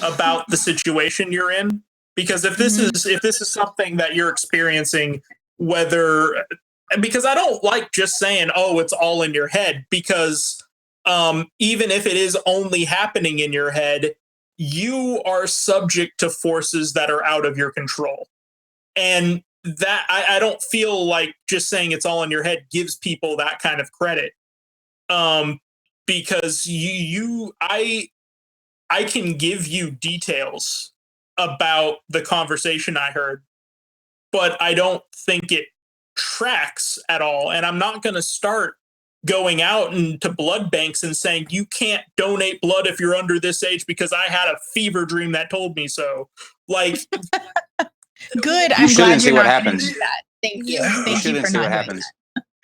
about the situation you're in, because if this is something that you're experiencing, because I don't like just saying, oh, it's all in your head, because even if it is only happening in your head, you are subject to forces that are out of your control. And that I don't feel like just saying it's all in your head gives people that kind of credit. Because I can give you details about the conversation I heard, but I don't think it tracks at all. And I'm not going to start going out into blood banks and saying, you can't donate blood if you're under this age because I had a fever dream that told me so. Like, good. I'm glad you're not going to do that. Thank you. Thank you for not doing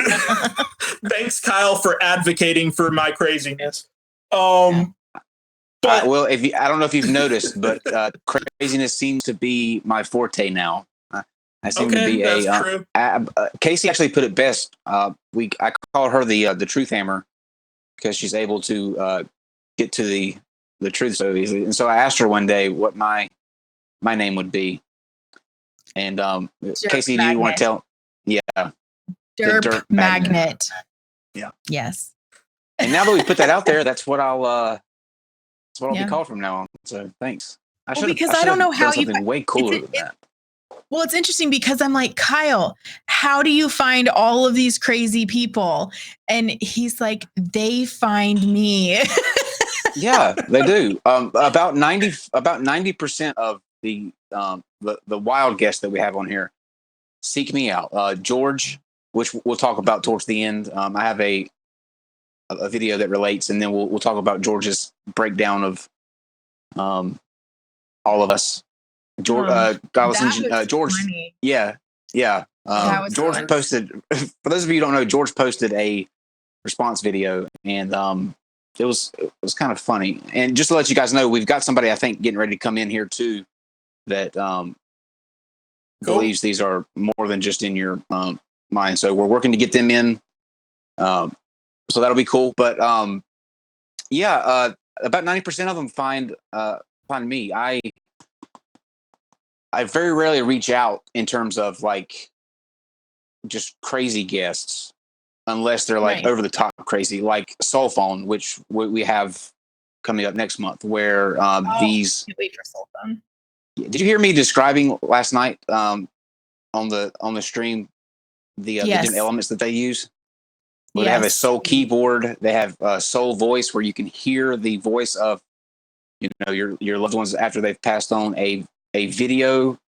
that. Thanks, Kyle, for advocating for my craziness. But well, I don't know if you've noticed, but craziness seems to be my forte now. I seem to be true. Casey actually put it best. I call her the truth hammer because she's able to get to the truth so easily. And so I asked her one day what my name would be, and Casey, do you want to tell? Yeah, Derp magnet. Yeah. Yes. And now that we put that out there, that's what I'll be called from now on. So thanks. I don't know how something way cooler than that. Well, it's interesting because I'm like, Kyle, how do you find all of these crazy people? And he's like, they find me. Yeah, they do. About 90% of the wild guests that we have on here seek me out. George, which we'll talk about towards the end. I have a video that relates, and then we'll talk about George's breakdown of all of us. George, George, funny. yeah. George posted. For those of you who don't know, George posted a response video, and it was kind of funny. And just to let you guys know, we've got somebody I think getting ready to come in here too that believes these are more than just in your mind. So we're working to get them in. So that'll be cool. But about 90% of them find me. I very rarely reach out in terms of like just crazy guests, unless they're like over the top crazy, like Soul Phone, which we have coming up next month, where these. Can't wait for Soul Phone. Did you hear me describing last night on the stream the different elements that they use? Where they have a soul keyboard, they have a soul voice where you can hear the voice of your loved ones after they've passed on, a video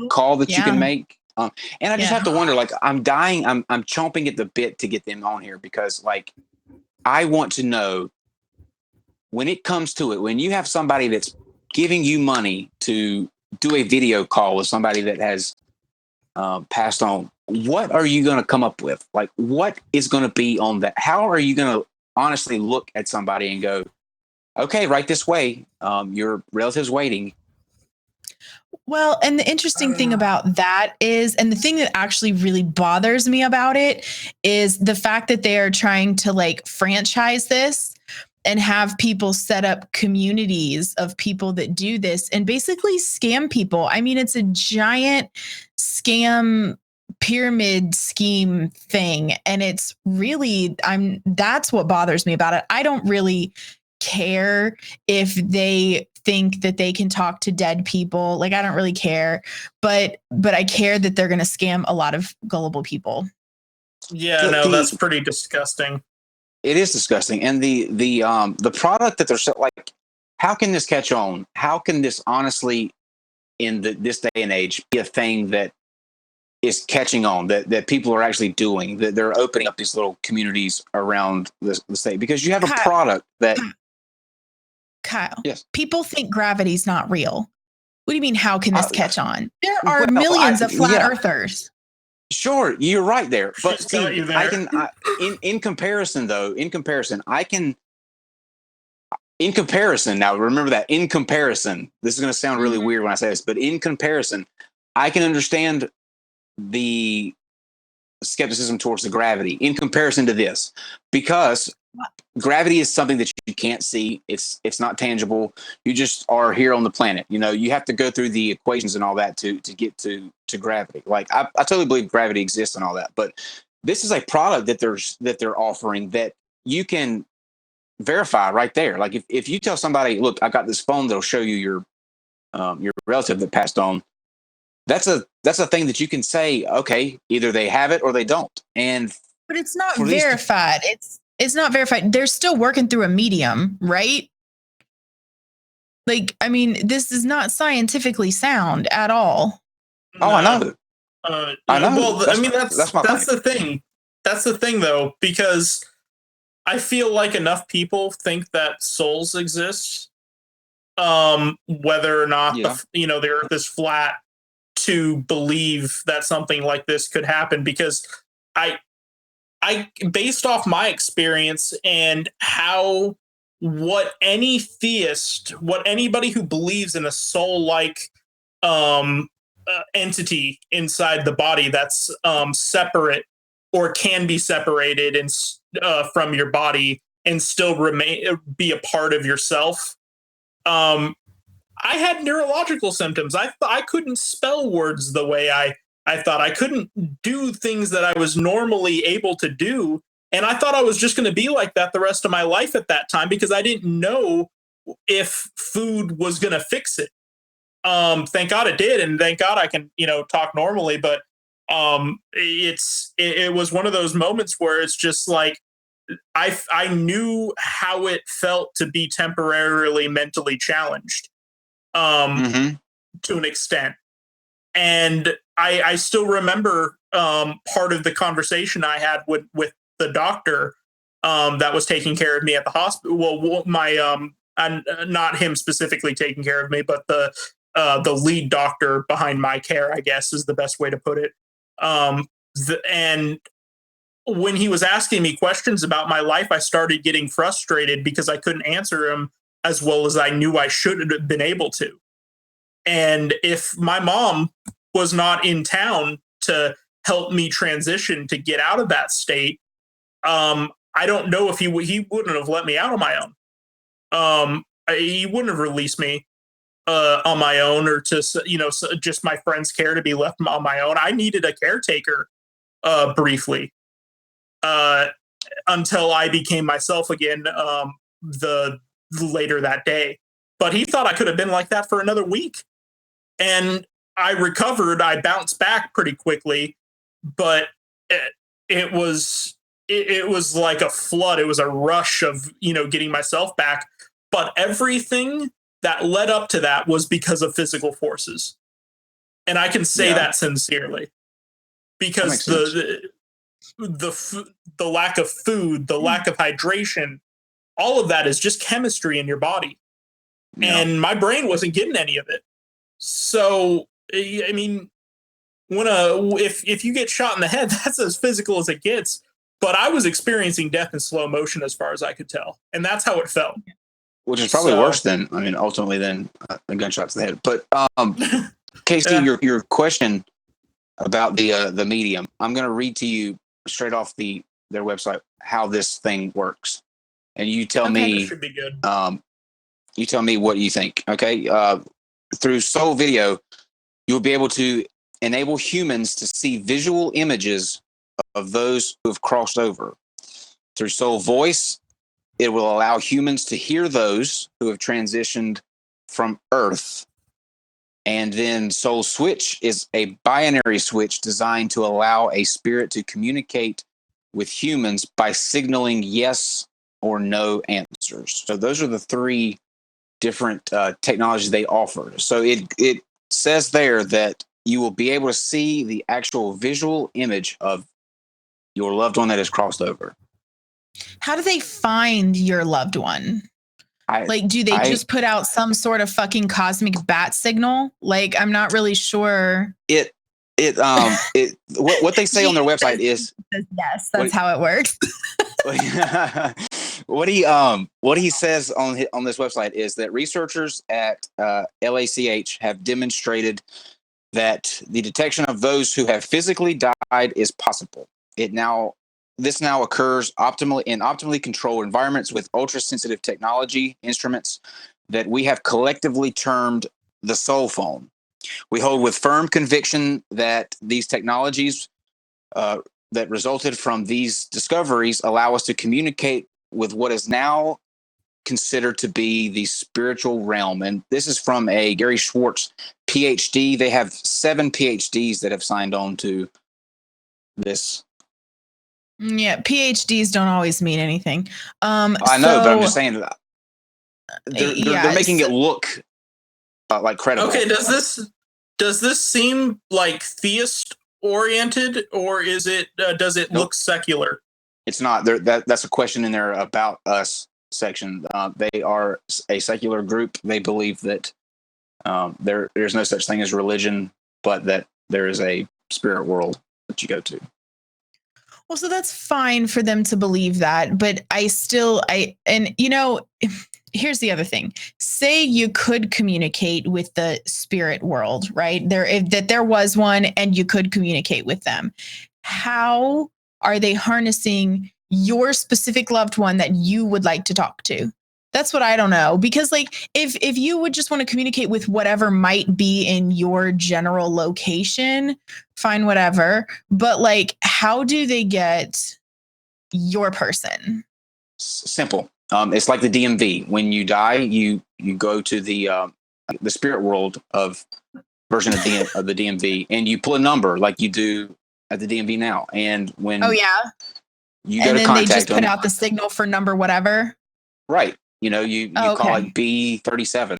call that you can make. And I just have to wonder, like, I'm dying, I'm chomping at the bit to get them on here, because like I want to know, when it comes to it, when you have somebody that's giving you money to do a video call with somebody that has passed on, what are you going to come up with? Like, what is going to be on that? How are you going to honestly look at somebody and go, okay, right this way, your relative's waiting? Well, and the interesting thing about that is, and the thing that actually really bothers me about it, is the fact that they are trying to like franchise this and have people set up communities of people that do this and basically scam people. I mean, it's a giant scam pyramid scheme thing. And it's really, that's what bothers me about it. I don't really care if they think that they can talk to dead people. Like, I don't really care, but I care that they're going to scam a lot of gullible people. Yeah, no, that's pretty disgusting. It is disgusting. And the product that they're like, how can this catch on? How can this honestly, in this day and age, be a thing that is catching on, that people are actually doing, that they're opening up these little communities around the state? Because you have a product that... Kyle, yes. People think gravity's not real. What do you mean, how can this catch on? There are millions of flat earthers. Sure, you're right there. But see, I can, in comparison, now remember that, in comparison, this is going to sound really weird when I say this, but in comparison, I can understand the skepticism towards the gravity in comparison to this, because gravity is something that you can't see. It's not tangible. You just are here on the planet. You have to go through the equations and all that to get to gravity. Like, I totally believe gravity exists and all that, but this is a product that they're offering that you can verify right there. Like, if you tell somebody, look, I got this phone that'll show you your relative that passed on, that's a thing that you can say, okay, either they have it or they don't. But it's not verified. It's not verified. They're still working through a medium, right? Like, I mean, this is not scientifically sound at all. Oh, I know. I know. Well, that's the thing. That's the thing, though, because I feel like enough people think that souls exist, whether or not the Earth is flat, to believe that something like this could happen. Because I based off my experience and what any theist, what anybody who believes in a soul-like entity inside the body that's separate or can be separated and from your body and still be a part of yourself. I had neurological symptoms. I couldn't spell words the way I thought. I couldn't do things that I was normally able to do. And I thought I was just going to be like that the rest of my life at that time, because I didn't know if food was going to fix it. Thank God it did. And thank God I can, talk normally. But it was one of those moments where it's just like, I knew how it felt to be temporarily mentally challenged to an extent. And I still remember part of the conversation I had with the doctor that was taking care of me at the hospital. Well, not him specifically taking care of me, but the lead doctor behind my care, I guess, is the best way to put it. And when he was asking me questions about my life, I started getting frustrated because I couldn't answer him as well as I knew I should have been able to. And if my mom was not in town to help me transition to get out of that state, I don't know if he wouldn't have let me out on my own. He wouldn't have released me on my own, or to, just my friend's care to be left on my own. I needed a caretaker briefly until I became myself again the later that day. But he thought I could have been like that for another week. And I recovered. I bounced back pretty quickly, but it was like a flood. It was a rush of, getting myself back. But everything that led up to that was because of physical forces. And I can say that sincerely, because the lack of food, the lack of hydration, all of that is just chemistry in your body. Yeah. And my brain wasn't getting any of it. So, I mean, if you get shot in the head, that's as physical as it gets. But I was experiencing death in slow motion as far as I could tell. And that's how it felt. Which is probably worse than, ultimately than a gunshot to the head. But Casey, your question about the medium, I'm going to read to you straight off their website how this thing works, and you tell me. That should be good. You tell me what you think. Okay, through Soul Video, you'll be able to enable humans to see visual images of those who have crossed over. Through Soul Voice, it will allow humans to hear those who have transitioned from Earth. And then Soul Switch is a binary switch designed to allow a spirit to communicate with humans by signaling yes or no answers. So those are the three different technologies they offer. So it says there that you will be able to see the actual visual image of your loved one that has crossed over. How do they find your loved one? Do they just put out some sort of fucking cosmic bat signal? Like, I'm not really sure. What they say on their website is yes, that's how it works. What he says on this website is that researchers at LACH have demonstrated that the detection of those who have physically died is possible. This now occurs in optimally controlled environments with ultra-sensitive technology instruments that we have collectively termed the soul phone. We hold with firm conviction that these technologies that resulted from these discoveries allow us to communicate with what is now considered to be the spiritual realm. And this is from a Gary Schwartz PhD. They have 7 PhDs that have signed on to this. Yeah, PhDs don't always mean anything. I know, but I'm just saying that they're making it look like credible. Okay, does this seem like theist oriented, or is it does it look secular? It's not. That's a question in their About Us section. They are a secular group. They believe that there's no such thing as religion, but that there is a spirit world that you go to. Well, so that's fine for them to believe that, but here's the other thing. Say you could communicate with the spirit world, right? If there was one and you could communicate with them. How are they harnessing your specific loved one that you would like to talk to? That's what I don't know. Because if you would just want to communicate with whatever might be in your general location, fine, whatever. But how do they get your person? Simple. It's like the DMV. When you die, you go to the spirit world version of the DMV, and you pull a number like you do at the DMV now. And when you go to contact them, and then they just put out the signal for number whatever. Right. You call it B37.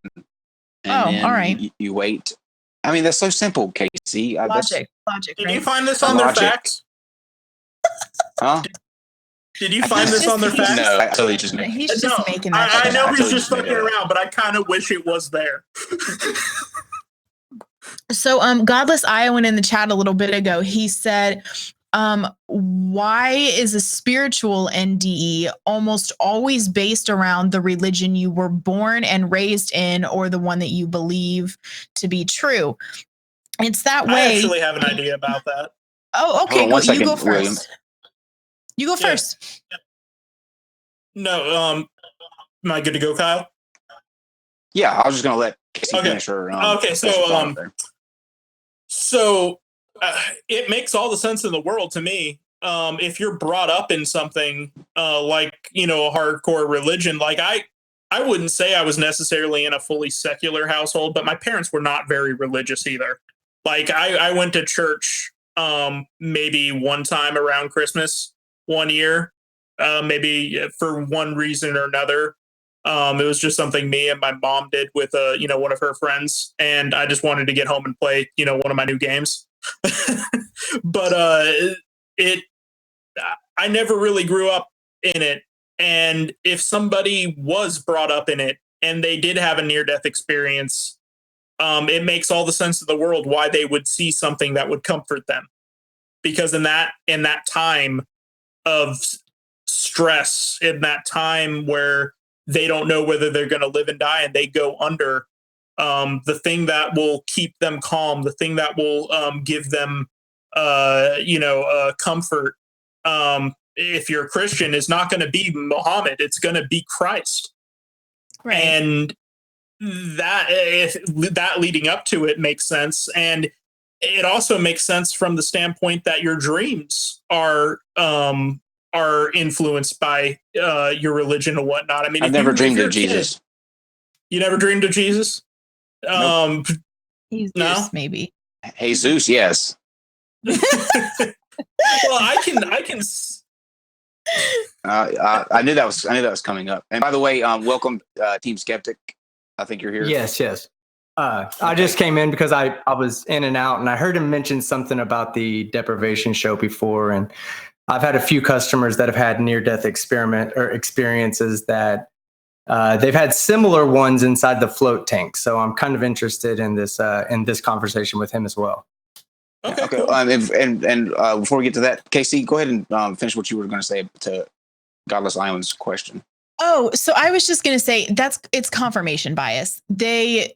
And all right. You wait. I mean, that's so simple, Casey. Logic. Did you find this on their facts? Huh? Did you find this on their facts? No, I totally just made it. He's just making that. I know he's just fucking around, but I kind of wish it was there. So, Godless Iowan in the chat a little bit ago, he said, why is a spiritual NDE almost always based around the religion you were born and raised in, or the one that you believe to be true? It's that way. I actually have an idea about that. Oh, okay. Hold on one second, you go first. William. You go first. No, am I good to go, Kyle? Yeah, I was just going to let Casey finish her. So it makes all the sense in the world to me. If you're brought up in something like, a hardcore religion, like I wouldn't say I was necessarily in a fully secular household, but my parents were not very religious either. Like I went to church maybe one time around Christmas one year, maybe for one reason or another. It was just something me and my mom did with one of her friends, and I just wanted to get home and play one of my new games. But I never really grew up in it, and if somebody was brought up in it and they did have a near-death experience, it makes all the sense in the world why they would see something that would comfort them, because in that time of stress, in that time where they don't know whether they're going to live and die and they go under, the thing that will keep them calm, the thing that will give them comfort, if you're a Christian, is not going to be Muhammad, it's going to be Christ. Right. And that leading up to it makes sense. And it also makes sense from the standpoint that your dreams are influenced by your religion and whatnot. I mean, I've never dreamed of Jesus. You never dreamed of Jesus? Nope. Jesus, maybe. Jesus, yes. Well, I can. I knew that was coming up. And by the way, welcome, Team Skeptic. I think you're here. Yes. I just came in because I was in and out, and I heard him mention something about the deprivation show before, and I've had a few customers that have had near-death experiences that they've had similar ones inside the float tank. So I'm kind of interested in this conversation with him as well. Okay. Cool. And before we get to that, Casey, go ahead and finish what you were going to say to Godless Island's question. Oh, so I was just going to say it's confirmation bias. They're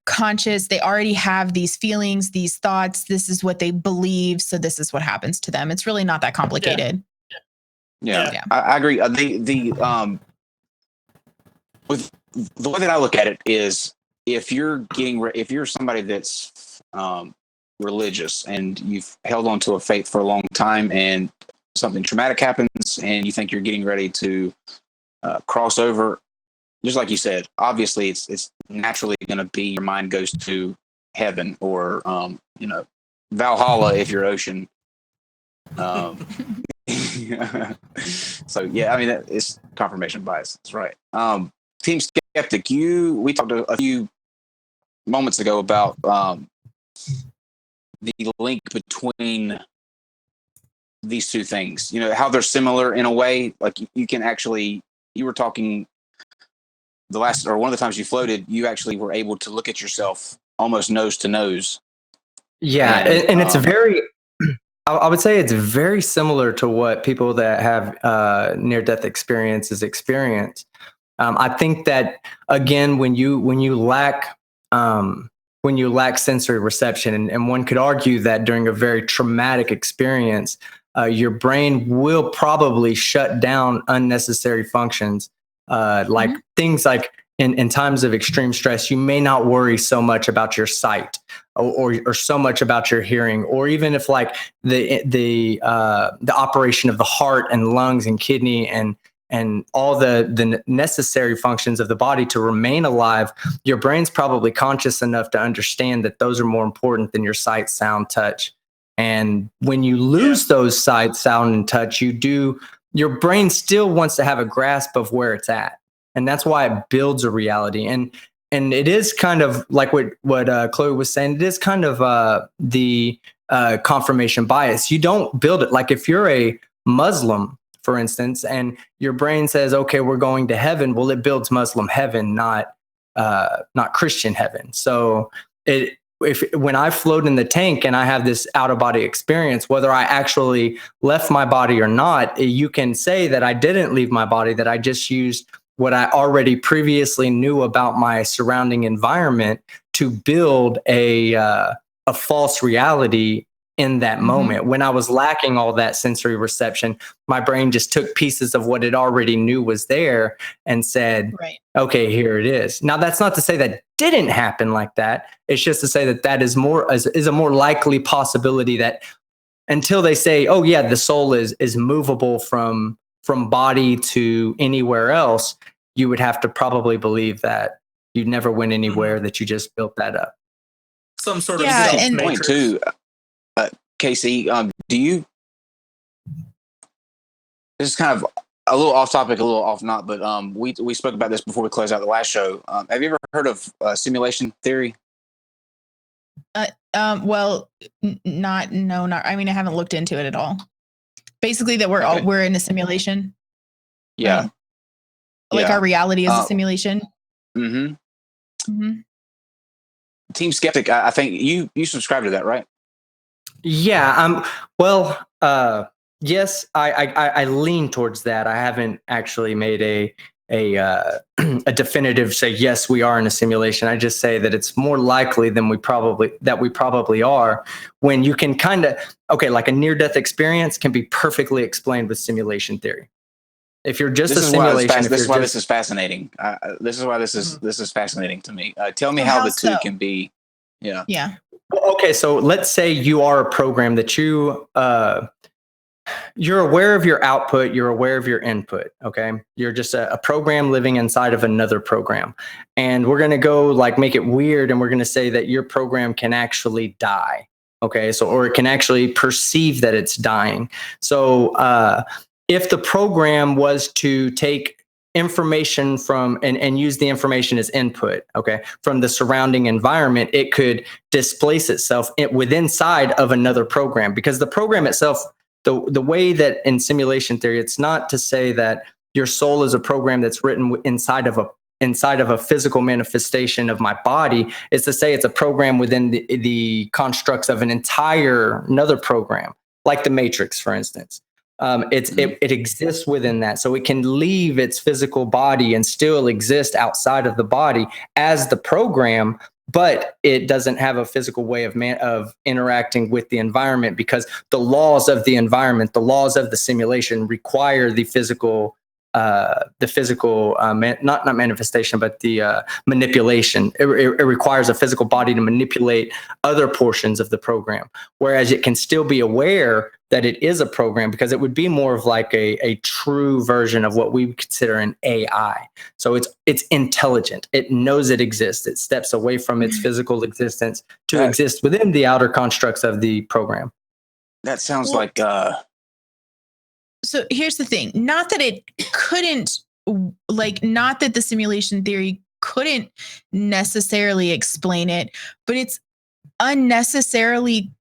conscious. They already have these feelings, these thoughts. This is what they believe. So this is what happens to them. It's really not that complicated. Yeah. I agree. With the way that I look at it is, if you're somebody that's religious and you've held on to a faith for a long time, and something traumatic happens and you think you're getting ready to cross over, just like you said, obviously it's naturally going to be, your mind goes to heaven or Valhalla if you're Ocean. So yeah, I mean, it's confirmation bias. That's right. Team Skeptic, we talked a few moments ago about the link between these two things, how they're similar in a way. Like you can actually, you were talking one of the times you floated, you actually were able to look at yourself almost nose to nose. Yeah. And it's I would say it's very similar to what people that have near-death experiences experience. I think that, again, when you lack sensory reception, and one could argue that during a very traumatic experience, your brain will probably shut down unnecessary functions, like things like in times of extreme stress, you may not worry so much about your sight or so much about your hearing, or even if like the operation of the heart and lungs and kidney and all the necessary functions of the body to remain alive, your brain's probably conscious enough to understand that those are more important than your sight, sound, touch. And when you lose those sight, sound, and touch, your brain still wants to have a grasp of where it's at. And that's why it builds a reality. And it is kind of like what Chloe was saying, it is kind of the confirmation bias. You don't build it. Like if you're a Muslim, for instance, and your brain says, okay, we're going to heaven. Well, it builds Muslim heaven, not Christian heaven. So when I float in the tank and I have this out of body experience, whether I actually left my body or not, you can say that I didn't leave my body, that I just used what I already previously knew about my surrounding environment to build a false reality in that moment. When I was lacking all that sensory reception, my brain just took pieces of what it already knew was there and said, okay, here it is. Now, that's not to say that didn't happen like that. It's just to say that that is a more likely possibility, that until they say, oh yeah, the soul is movable from body to anywhere else, you would have to probably believe that you never went anywhere, that you just built that up. Some sort of and point too. Casey, do you? This is kind of a little off topic, a little off not, but we spoke about this before we closed out the last show. Have you ever heard of simulation theory? Well, not. I mean, I haven't looked into it at all. Basically, that we're in a simulation. Yeah. Right? Like our reality is a simulation. Team Skeptic, I think you subscribe to that, right? Yeah. Yes, I lean towards that. I haven't actually made a definitive say, yes, we are in a simulation. I just say that it's more likely than we probably are, when you can kind of, like a near-death experience can be perfectly explained with simulation theory. If you're just this a simulation, this is why this is fascinating. This is why this is fascinating to me. Tell me how the two can be. Yeah. Yeah. Okay, so let's say you are a program that you're aware of your output, you're aware of your input. Okay, you're just a program living inside of another program, and we're gonna go make it weird, and we're gonna say that your program can actually die. Okay, or it can actually perceive that it's dying. So if the program was to take information from and use the information as input, from the surrounding environment, it could displace itself within inside of another program, because the program itself, the way that in simulation theory, it's not to say that your soul is a program that's written inside of a physical manifestation of my body. It's to say it's a program within the constructs of another program, like the Matrix, for instance. It exists within that, so it can leave its physical body and still exist outside of the body as the program, but it doesn't have a physical way of interacting with the environment, because the laws of the environment, the laws of the simulation, require the physical not manifestation, but the manipulation. It requires a physical body to manipulate other portions of the program, whereas it can still be aware that it is a program, because it would be more of like a true version of what we would consider an AI. So it's intelligent. It knows it exists. It steps away from its physical existence to exist within the outer constructs of the program. That sounds So here's the thing, not that it couldn't, not that the simulation theory couldn't necessarily explain it, but it's unnecessarily,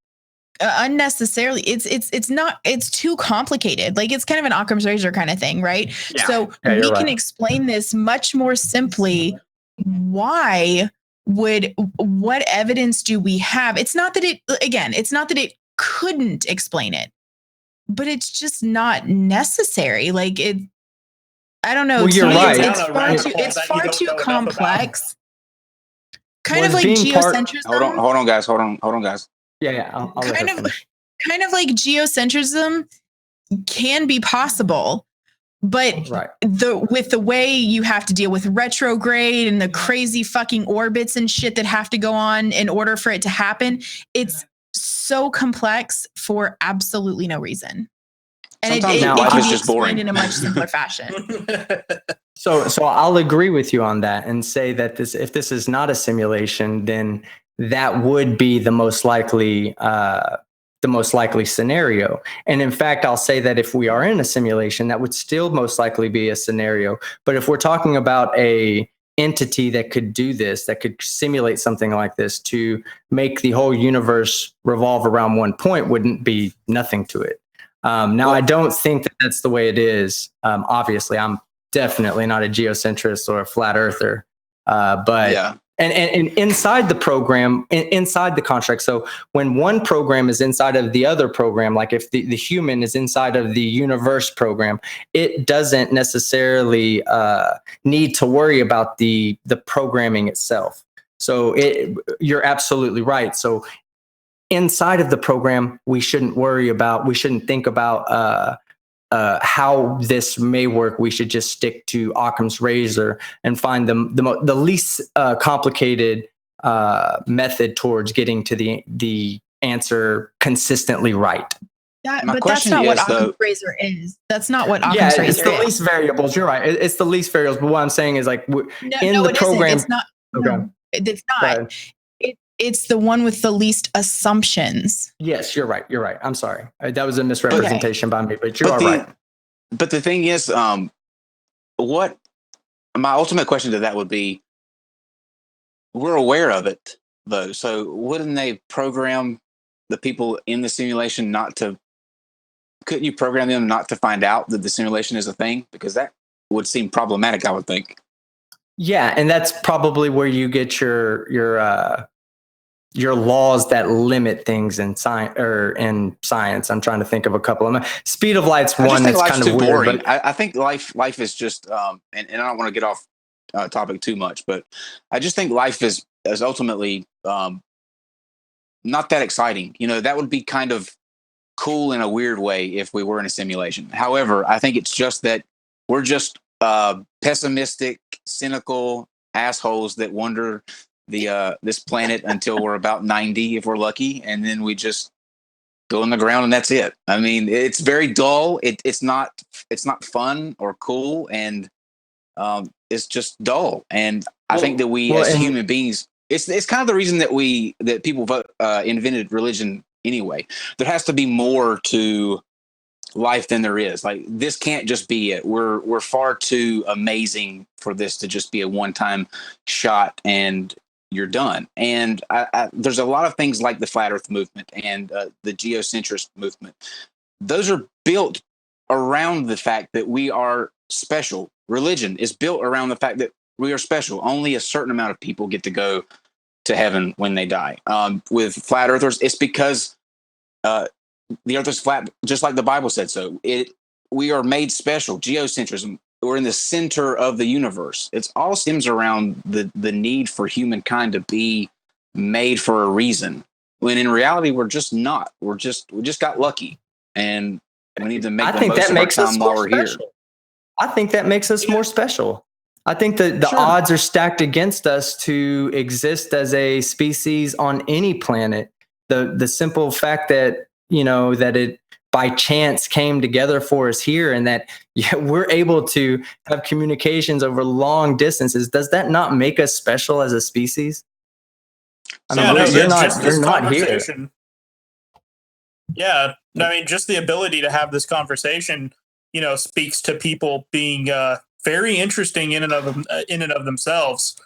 it's too complicated. It's kind of an Occam's razor kind of thing, right? Yeah. So Yeah, we right. can explain this much more simply. What evidence do we have? It's not that it couldn't explain it, but it's just not necessary. I don't know. Well, you're right. It's far too complex. Kind of like geocentrism. Hold on, guys. Yeah. I'll let her finish. Kind of like geocentrism can be possible, but with the way you have to deal with retrograde and the crazy fucking orbits and shit that have to go on in order for it to happen, it's so complex for absolutely no reason. And it can be explained in a much simpler fashion. So I'll agree with you on that and say that if this is not a simulation, then that would be the most likely scenario. And in fact, I'll say that if we are in a simulation, that would still most likely be a scenario. But if we're talking about a entity that could do this, that could simulate something like this to make the whole universe revolve around one point, wouldn't be nothing to it. I don't think that that's the way it is. Obviously, I'm definitely not a geocentrist or a flat earther. But And inside the program, inside the construct. So when one program is inside of the other program, like if the human is inside of the universe program, it doesn't necessarily need to worry about the programming itself. So you're absolutely right. So inside of the program, we shouldn't think about how this may work. We should just stick to Occam's razor and find the least complicated method towards getting to the answer consistently right. But that's not what Occam's razor is. That's not what Occam's razor is. It's the least variables. You're right. It's the least variables. But what I'm saying is like in the program, it's not. Okay. No, it's not. It's the one with the least assumptions. Yes, you're right. You're right. I'm sorry. That was a misrepresentation by me, but you are right. But the thing is, what my ultimate question to that would be, we're aware of it, though. So wouldn't they program the people in the simulation couldn't you program them not to find out that the simulation is a thing? Because that would seem problematic, I would think. Yeah, and that's probably where you get your laws that limit things in science. I'm trying to think of a couple of them. Speed of light's one that's kind of weird. Boring. But I think life is just, and I don't want to get off topic too much, but I just think life is ultimately not that exciting. That would be kind of cool in a weird way if we were in a simulation. However, I think it's just that we're just pessimistic, cynical assholes that wander this planet until we're about 90 if we're lucky, and then we just go in the ground and that's it. I mean, it's very dull. It's not fun or cool, and it's just dull. And I think that we as human beings, it's kind of the reason that people invented religion anyway. There has to be more to life than there is. Like, this can't just be it. We're far too amazing for this to just be a one-time shot and you're done. And there's a lot of things like the flat earth movement and the geocentrist movement. Those are built around the fact that we are special. Religion is built around the fact that we are special. Only a certain amount of people get to go to heaven when they die. With flat earthers, it's because the earth is flat, just like the Bible said so. We are made special. Geocentrism, we're in the center of the universe. It all stems around the need for humankind to be made for a reason. When in reality, we're just not. We just got lucky, and we need to make the most of our time while we're here. I think that makes us more special. I think that the odds are stacked against us to exist as a species on any planet. The simple fact that that it by chance came together for us here, and that we're able to have communications over long distances. Does that not make us special as a species? I mean, you're not here. Yeah, I mean, just the ability to have this conversation, speaks to people being very interesting in and of themselves.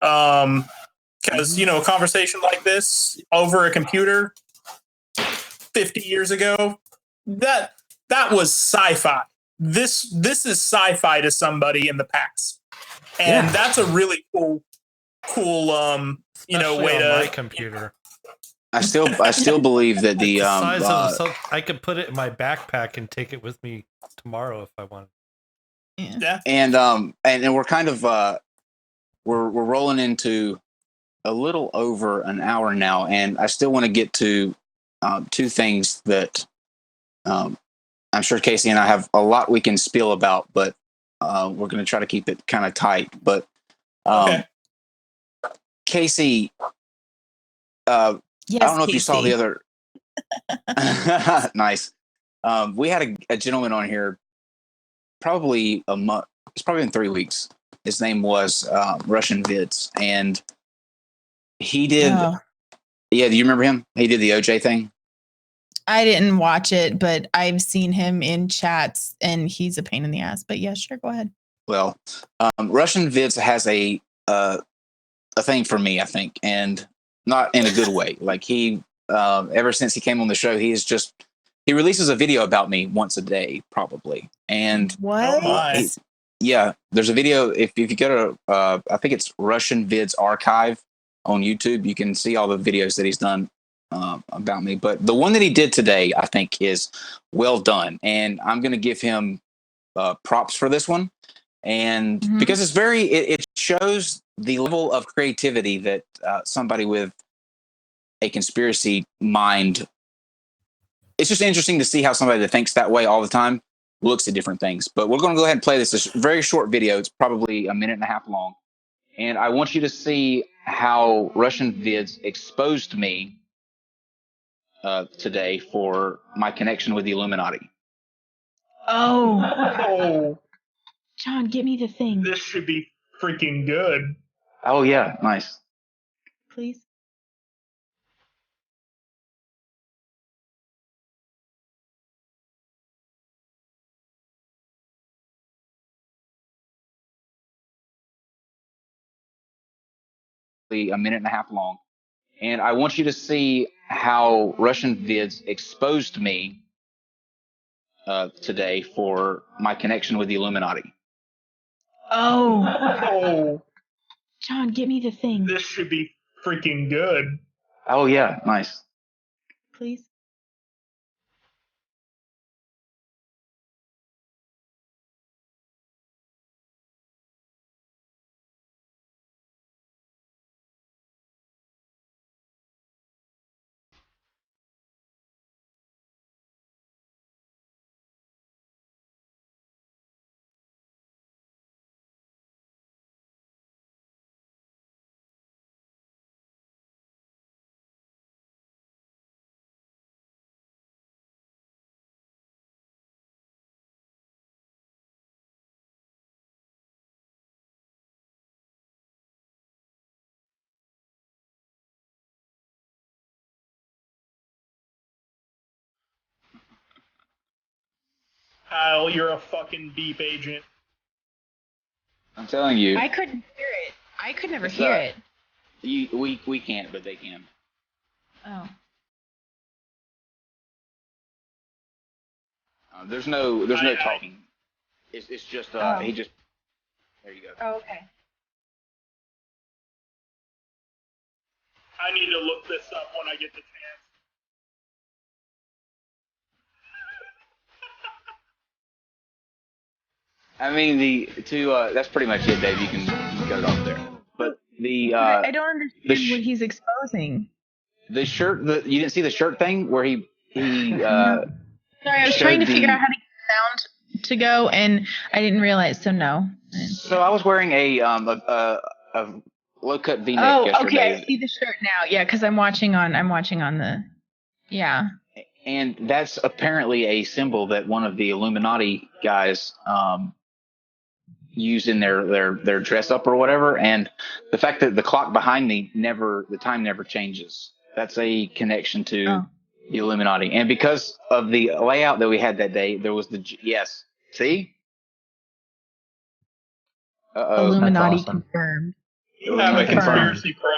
Because a conversation like this over a computer 50 years ago, that was sci-fi. This is sci-fi to somebody in the past, and that's a really cool Especially way to my computer. I still believe that the size of I could put it in my backpack and take it with me tomorrow if I wanted. Yeah. And we're kind of we're rolling into a little over an hour now, and I still want to get to two things that I'm sure Casey and I have a lot we can spiel about, but we're going to try to keep it kind of tight. But okay. Casey, I don't know if you saw the other. Nice. We had a gentleman on here probably a month. It's probably been 3 weeks. His name was Russian Vids, and he did. Yeah, do you remember him? He did the OJ thing. I didn't watch it, but I've seen him in chats, and he's a pain in the ass. But yeah, sure, go ahead. Well, Russian Vids has a thing for me, I think, and not in a good way. Like he, ever since he came on the show, he releases a video about me once a day, probably. And what? yeah, there's a video. If you go to, I think it's Russian Vids Archive on YouTube, you can see all the videos that he's done about me. But the one that he did today, I think, is well done, and I'm going to give him props for this one. And because it's it shows the level of creativity that somebody with a conspiracy mind. It's just interesting to see how somebody that thinks that way all the time looks at different things. But we're going to go ahead and play this. It's a very short video. It's probably a minute and a half long. And I want you to see how Russian Vids exposed me today for my connection with the Illuminati. Oh. John, get me the thing. This should be freaking good. Oh, yeah. Nice. Please. A minute and a half long. And I want you to see how Russian Vids exposed me today for my connection with the Illuminati. Oh. John, get me the thing. This should be freaking good. Oh, yeah. Nice. Please. Kyle, you're a fucking deep agent. I'm telling you. I couldn't hear it. I could never hear it. We can't, but they can. Oh. There's no talking. It's just he just. There you go. Oh, okay. I need to look this up when I get the chance. I mean that's pretty much it, Dave. You can cut it off there. But I don't understand what he's exposing. The shirt. You didn't see the shirt thing where he. No. Sorry, I was trying to figure out how to get sound to go, and I didn't realize. So no. So I was wearing a low cut V-neck yesterday. Oh, okay. I see the shirt now. Yeah, because I'm watching on the. Yeah. And that's apparently a symbol that one of the Illuminati guys used in their dress up or whatever. And the fact that the clock behind me the time never changes. That's a connection to the Illuminati. And because of the layout that we had that day, there was yes. See? Illuminati awesome. confirmed. You have a conspiracy crush.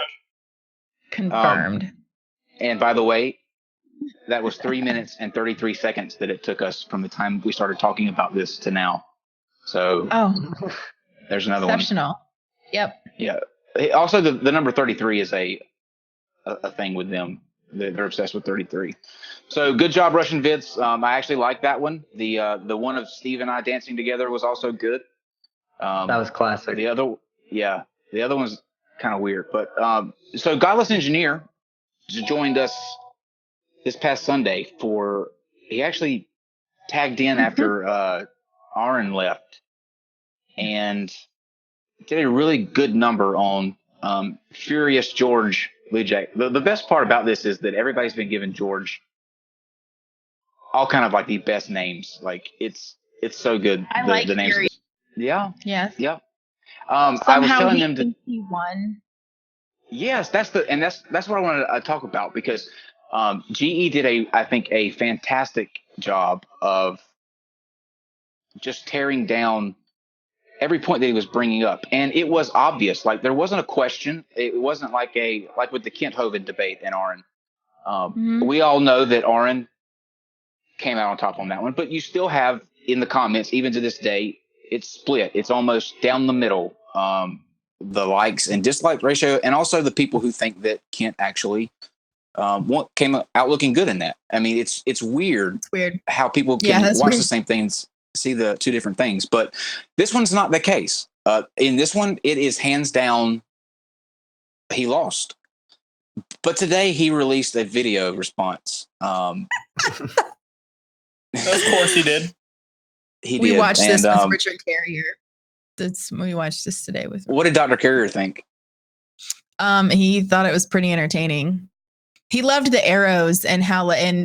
Confirmed. And by the way, that was 3 minutes and 33 seconds that it took us from the time we started talking about this to now. So there's another exceptional. one. Yep. Yeah. Also, the number 33 is a thing with them. They're obsessed with 33. So good job, Russian Vids. I actually like that one. The one of Steve and I dancing together was also good. That was classic. The other one's kind of weird. But so Godless Engineer joined us this past Sunday he actually tagged in after Aaron left and did a really good number on Furious George Lujack. The best part about this is that everybody's been giving George all kind of like the best names. Like it's so good. I like the names. Furious. Yeah. Yes. Yep. Somehow I was telling them to. He won. Yes, that's what I wanted to talk about because GE did I think a fantastic job of just tearing down every point that he was bringing up, and it was obvious. Like there wasn't a question. It wasn't like with the Kent Hovind debate and Aaron. We all know that Aaron came out on top on that one, but you still have in the comments, even to this day, it's split. It's almost down the middle. The likes and dislike ratio, and also the people who think that Kent actually came out looking good in that. I mean, it's weird. It's weird how people can watch weird. the same things, see the two different things. But this one's not the case. In this one, it is hands down he lost. But today he released a video response. Of course he did. We watched this with Richard Carrier. We watched this today with. What did Dr. Carrier think? He thought it was pretty entertaining. He loved the arrows and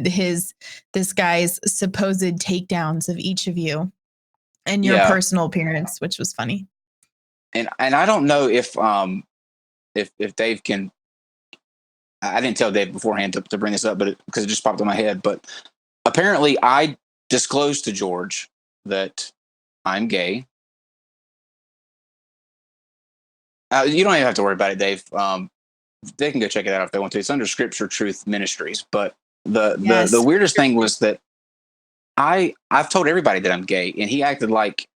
this guy's supposed takedowns of each of you and your personal appearance, which was funny. And I don't know if Dave can. I didn't tell Dave beforehand to bring this up, but because it just popped in my head. But apparently, I disclosed to George that I'm gay. You don't even have to worry about it, Dave. They can go check it out if they want to. It's under Scripture Truth Ministries. But the weirdest thing was that I've told everybody that I'm gay, and he acted like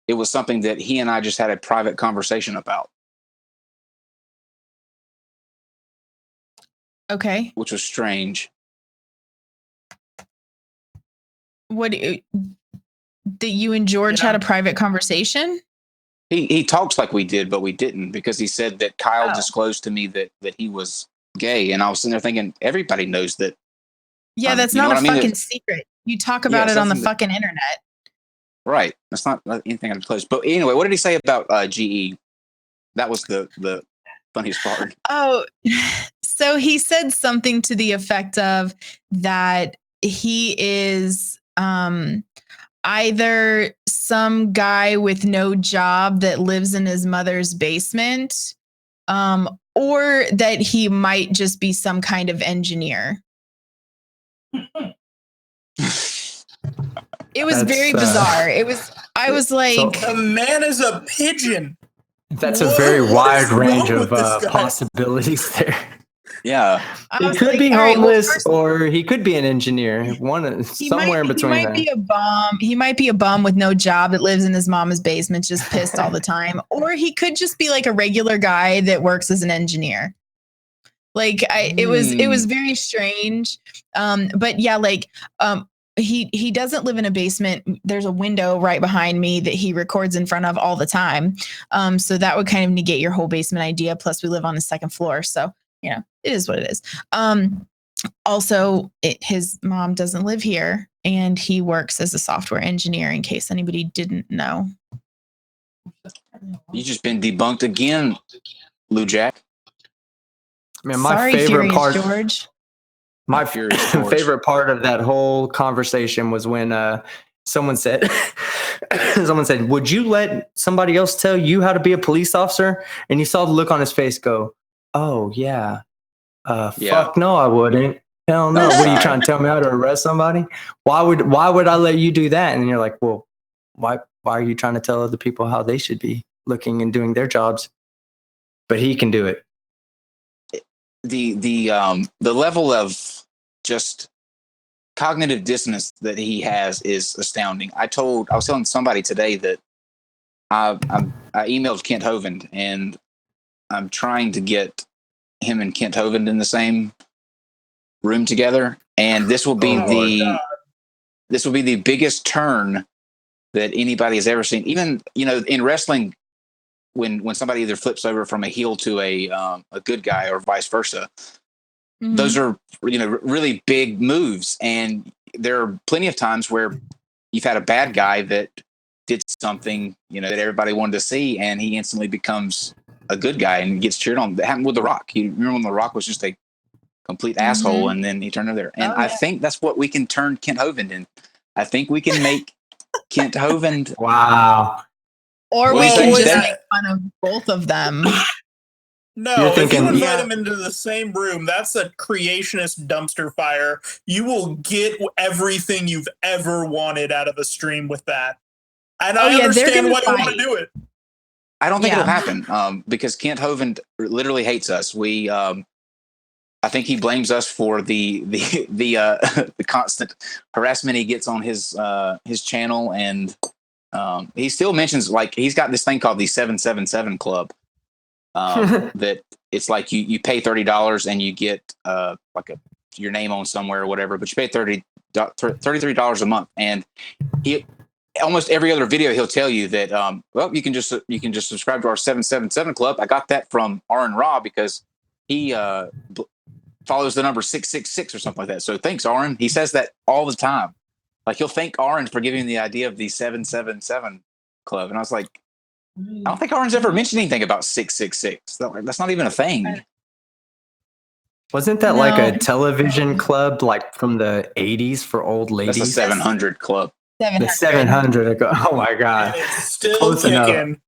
it was something that he and I just had a private conversation about. Okay. Which was strange. That you and George had a private conversation? He talks like we did, but we didn't, because he said that Kyle disclosed to me that he was gay, and I was sitting there thinking everybody knows that. Yeah, that's not a fucking secret. You talk about it on the fucking internet. Right. That's not anything I'm close. But anyway, what did he say about GE? That was the funniest part. Oh, so he said something to the effect of that he is either some guy with no job that lives in his mother's basement, or that he might just be some kind of engineer. It was very bizarre. I was like, the man is a pigeon. That's a very wide range of possibilities there. Yeah, he could be homeless, or he could be an engineer. Somewhere in between. He might be a bum. He might be a bum with no job that lives in his mama's basement, just pissed all the time. Or he could just be like a regular guy that works as an engineer. Like it was very strange. But yeah, he doesn't live in a basement. There's a window right behind me that he records in front of all the time. So that would kind of negate your whole basement idea. Plus, we live on the second floor, so it is what it is. Also, his mom doesn't live here, and he works as a software engineer. In case anybody didn't know, you just been debunked again, Lou Jack. Man, my favorite part, George. My favorite part of that whole conversation was when someone said, "Would you let somebody else tell you how to be a police officer?" And you saw the look on his face go, "Oh yeah, fuck no, I wouldn't. Hell no. What are you trying to tell me how to arrest somebody? Why would I let you do that?" And you're like, "Well, why are you trying to tell other people how they should be looking and doing their jobs?" But he can do it. The level of just cognitive dissonance that he has is astounding. I was telling somebody today that I emailed Kent Hovind, and I'm trying to get him and Kent Hovind in the same room together, and this will be the biggest turn that anybody has ever seen. Even in wrestling, when somebody either flips over from a heel to a good guy or vice versa, those are really big moves, and there are plenty of times where you've had a bad guy that did something that everybody wanted to see, and he instantly becomes a good guy and gets cheered on. That happened with The Rock. You remember when The Rock was just a complete asshole, and then he turned over there. And I think that's what we can turn Kent Hovind in. I think we can make Kent Hovind. Wow. Or we can just make fun of both of them. No, if you invite them into the same room, that's a creationist dumpster fire. You will get everything you've ever wanted out of a stream with that. And I understand why you want to do it. I don't think it'll happen because Kent Hovind literally hates us. I think he blames us for the constant harassment he gets on his channel, and he still mentions like he's got this thing called the 777 Club. That it's like you pay $30 and you get like your name on somewhere or whatever, but you pay $33 a month, and he almost every other video he'll tell you that well you can just subscribe to our 777 Club. I got that from Aaron Ra because he follows the number 666 or something like that. So thanks, Aaron. He says that all the time. Like he'll thank Aaron for giving him the idea of the 777 Club, and I was like, I don't think Aaron's ever mentioned anything about 666. That's not even a thing. Wasn't that like a television club like from the 80s for old ladies? That's a 700 Club. 700. The 700. Oh my God. And it's still Close kicking.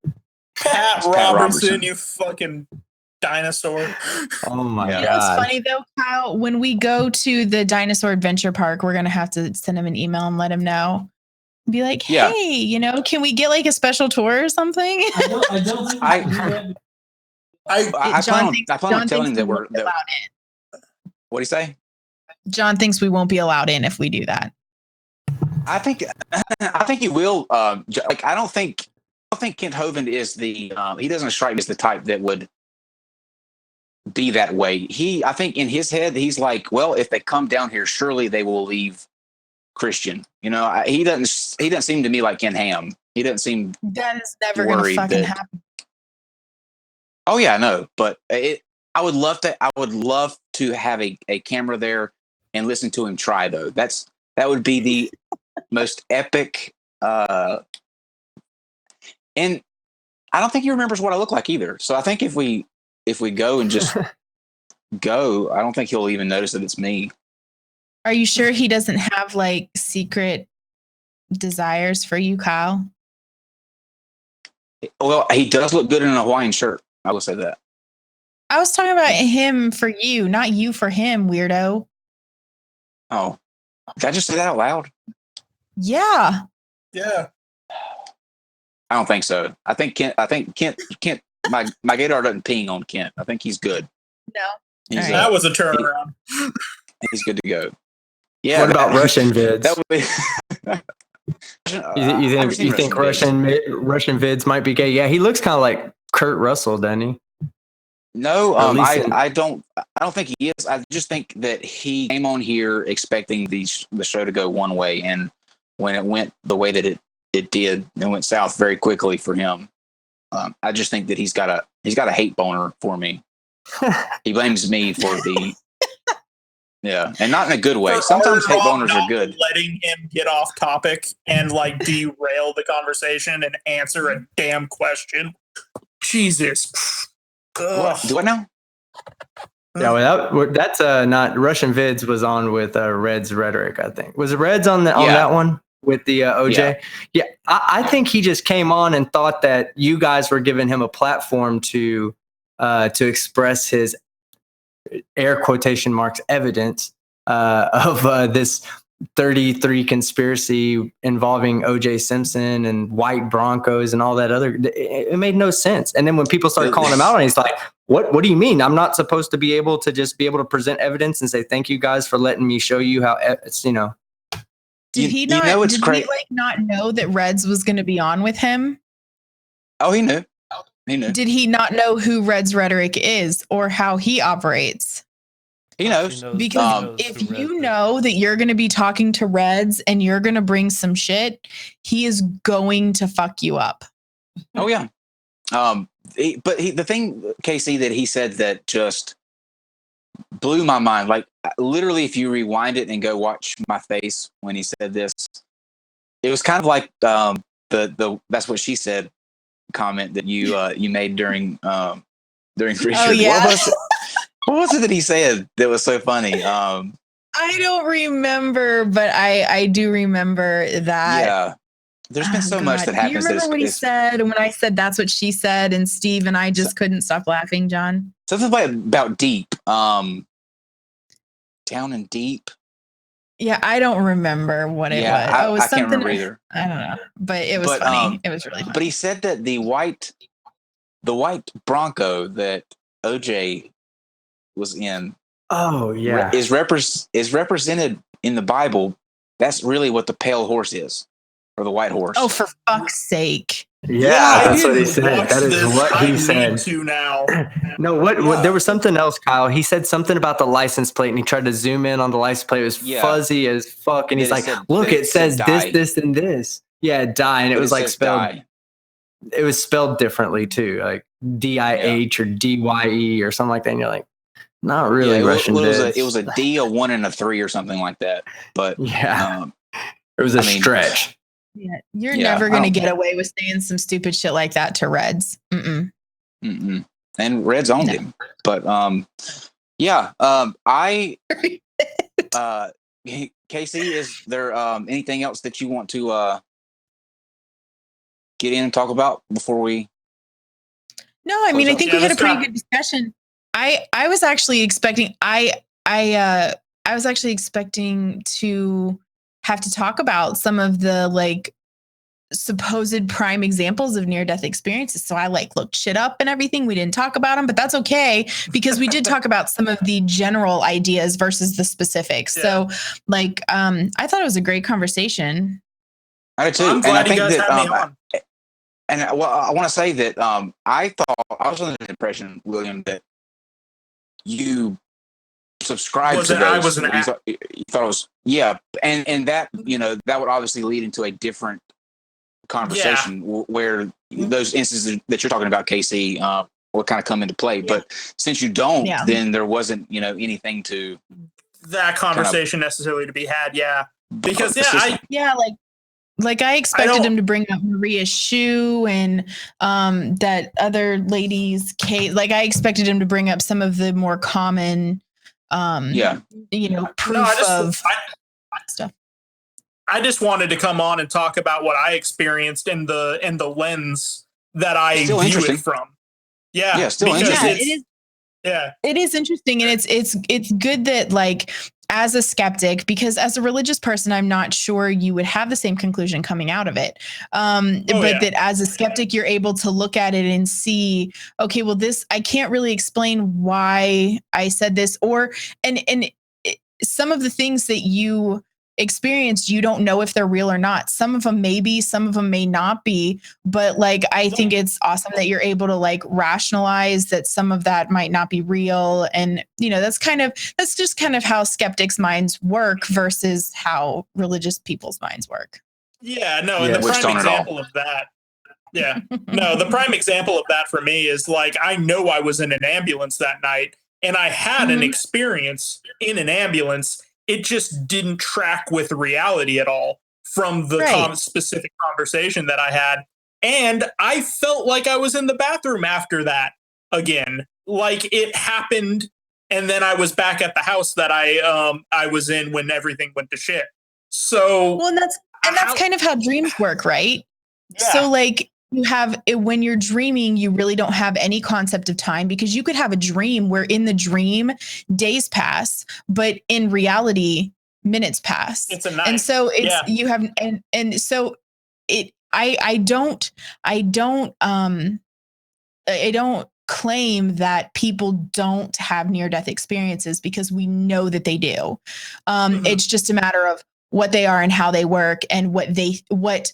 Pat Pat Robertson. Robertson, you fucking dinosaur. Oh my You know God. what's funny though, Kyle? When we go to the dinosaur adventure park, we're gonna have to send him an email and let him know. Be like, hey, Yeah. can we get like a special tour or something? I don't think we can do that. I plan on telling him that we're allowed in. what do you say? John thinks we won't be allowed in if we do that. I think you will. Like I don't think Kent Hovind is the. He doesn't strike me as the type that would be that way. I think in his head he's like, well, if they come down here, surely they will leave Christian. He doesn't seem to me like Ken Ham. He doesn't seem. That is never gonna fucking happen. Oh yeah, I know, but I would love to have a camera there and listen to him try though. That would be the most epic. And I don't think he remembers what I look like either. So I think if we go and just go, I don't think he'll even notice that it's me. Are you sure he doesn't have like secret desires for you, Kyle? Well, he does look good in a Hawaiian shirt. I will say that. I was talking about him for you, not you for him, weirdo. Oh, did I just say that out loud? Yeah. Yeah. I don't think so. I think Kent. My Gator doesn't ping on Kent. I think he's good. No. That was a turnaround. He's good to go. Yeah. What about Russian vids? That would be. You think Russian vids might be gay? Yeah, he looks kind of like Kurt Russell, doesn't he? No, I don't think he is. I just think that he came on here expecting the show to go one way, and when it went the way that it did, it went south very quickly for him. I just think that he's got a hate boner for me. He blames me for the. Yeah, and not in a good way. Sometimes hate boners are good. Letting him get off topic and like derail the conversation and answer a damn question. Jesus. What? Do I know? Yeah, well, that's not Russian vids was on with Red's rhetoric. I think was it Red's on that one with the OJ. Yeah, I think he just came on and thought that you guys were giving him a platform to express his air quotation marks evidence of this 33 conspiracy involving OJ Simpson and white Broncos and all that other. It made no sense. And then when people started calling him out, and he's like, "What do you mean? I'm not supposed to be able to present evidence and say thank you guys for letting me show you how it's Did he not? Did he not know that Reds was going to be on with him? Oh, he knew. He knew. Did he not know who Red's rhetoric is or how he operates? He knows. Because if you know that you're going to be talking to Reds and you're going to bring some shit, he is going to fuck you up. Oh yeah. The thing, Casey, that he said that just blew my mind. Like literally, if you rewind it and go watch my face when he said this, it was kind of like the "that's what she said" comment that you made during Richard. Oh, yeah. What was it that he said that was so funny? I don't remember, but I do remember that. Yeah. There's been so much that happens. Do you remember what he said when I said that's what she said, and Steve and I just couldn't stop laughing, John? Something about deep. Down and deep. Yeah, I don't remember what it was. I was can't remember either. I don't know, but it was funny. It was really funny. But he said that the white Bronco that OJ was in, is represented in the Bible. That's really what the pale horse is. or the white horse. Oh, for fuck's sake. Yeah, that's what he said. watch That is this. what I he need said. to now. No, there was something else, Kyle. He said something about the license plate, and he tried to zoom in on the license plate. It was fuzzy as fuck, and he's like, "Look, it says this, and this." Yeah, die, and it was like spelled. Die. It was spelled differently too, like DIH or DYE or something like that. And you're like, not really Russian. It was a D, a 1, and a 3 or something like that. But it was a stretch. Yeah, you're never going to get away with saying some stupid shit like that to Reds. Mm-mm. Mm-mm. And Reds owned him. But Casey, is there anything else that you want to get in and talk about before we? No, I mean, I think we had a pretty good discussion. I was actually expecting I was actually expecting to have to talk about some of the like supposed prime examples of near-death experiences. So I like looked shit up and everything. We didn't talk about them, but that's okay because we did talk about some of the general ideas versus the specifics. Yeah. So like, I thought it was a great conversation. I did too. I'm glad you guys had me on. And I want to say that I thought I was under the impression, William, that you subscribed to those. You thought it was and that that would obviously lead into a different conversation where those instances that you're talking about, Casey, will kind of come into play. But since you don't, then there wasn't anything to that conversation necessarily to be had. Yeah, because like I expected him to bring up Maria's shoe and that other lady's case. Like I expected him to bring up some of the more common proof of stuff. I just wanted to come on and talk about what I experienced in the lens that I view it from. Yeah, still interesting. It is. Yeah, it is interesting, and it's good that like as a skeptic, because as a religious person, I'm not sure you would have the same conclusion coming out of it. That as a skeptic, you're able to look at it and see, okay, well, this I can't really explain why I said this, and some of the things that you experienced, you don't know if they're real or not. Some of them may be, some of them may not be, but like I think it's awesome that you're able to like rationalize that some of that might not be real, and that's just kind of how skeptics' minds work versus how religious people's minds work. And the prime example of that the prime example of that for me is like I know I was in an ambulance that night and I had an experience in an ambulance. It just didn't track with reality at all from the specific conversation that I had. And I felt like I was in the bathroom after that again. Like it happened, and then I was back at the house that I was in when everything went to shit. So that's kind of how dreams work, right? Yeah. So like you have when you're dreaming, you really don't have any concept of time, because you could have a dream where in the dream days pass, but in reality minutes pass. It's a night. And so it's you have and so it I don't claim that people don't have near-death experiences, because we know that they do. It's just a matter of what they are and how they work and what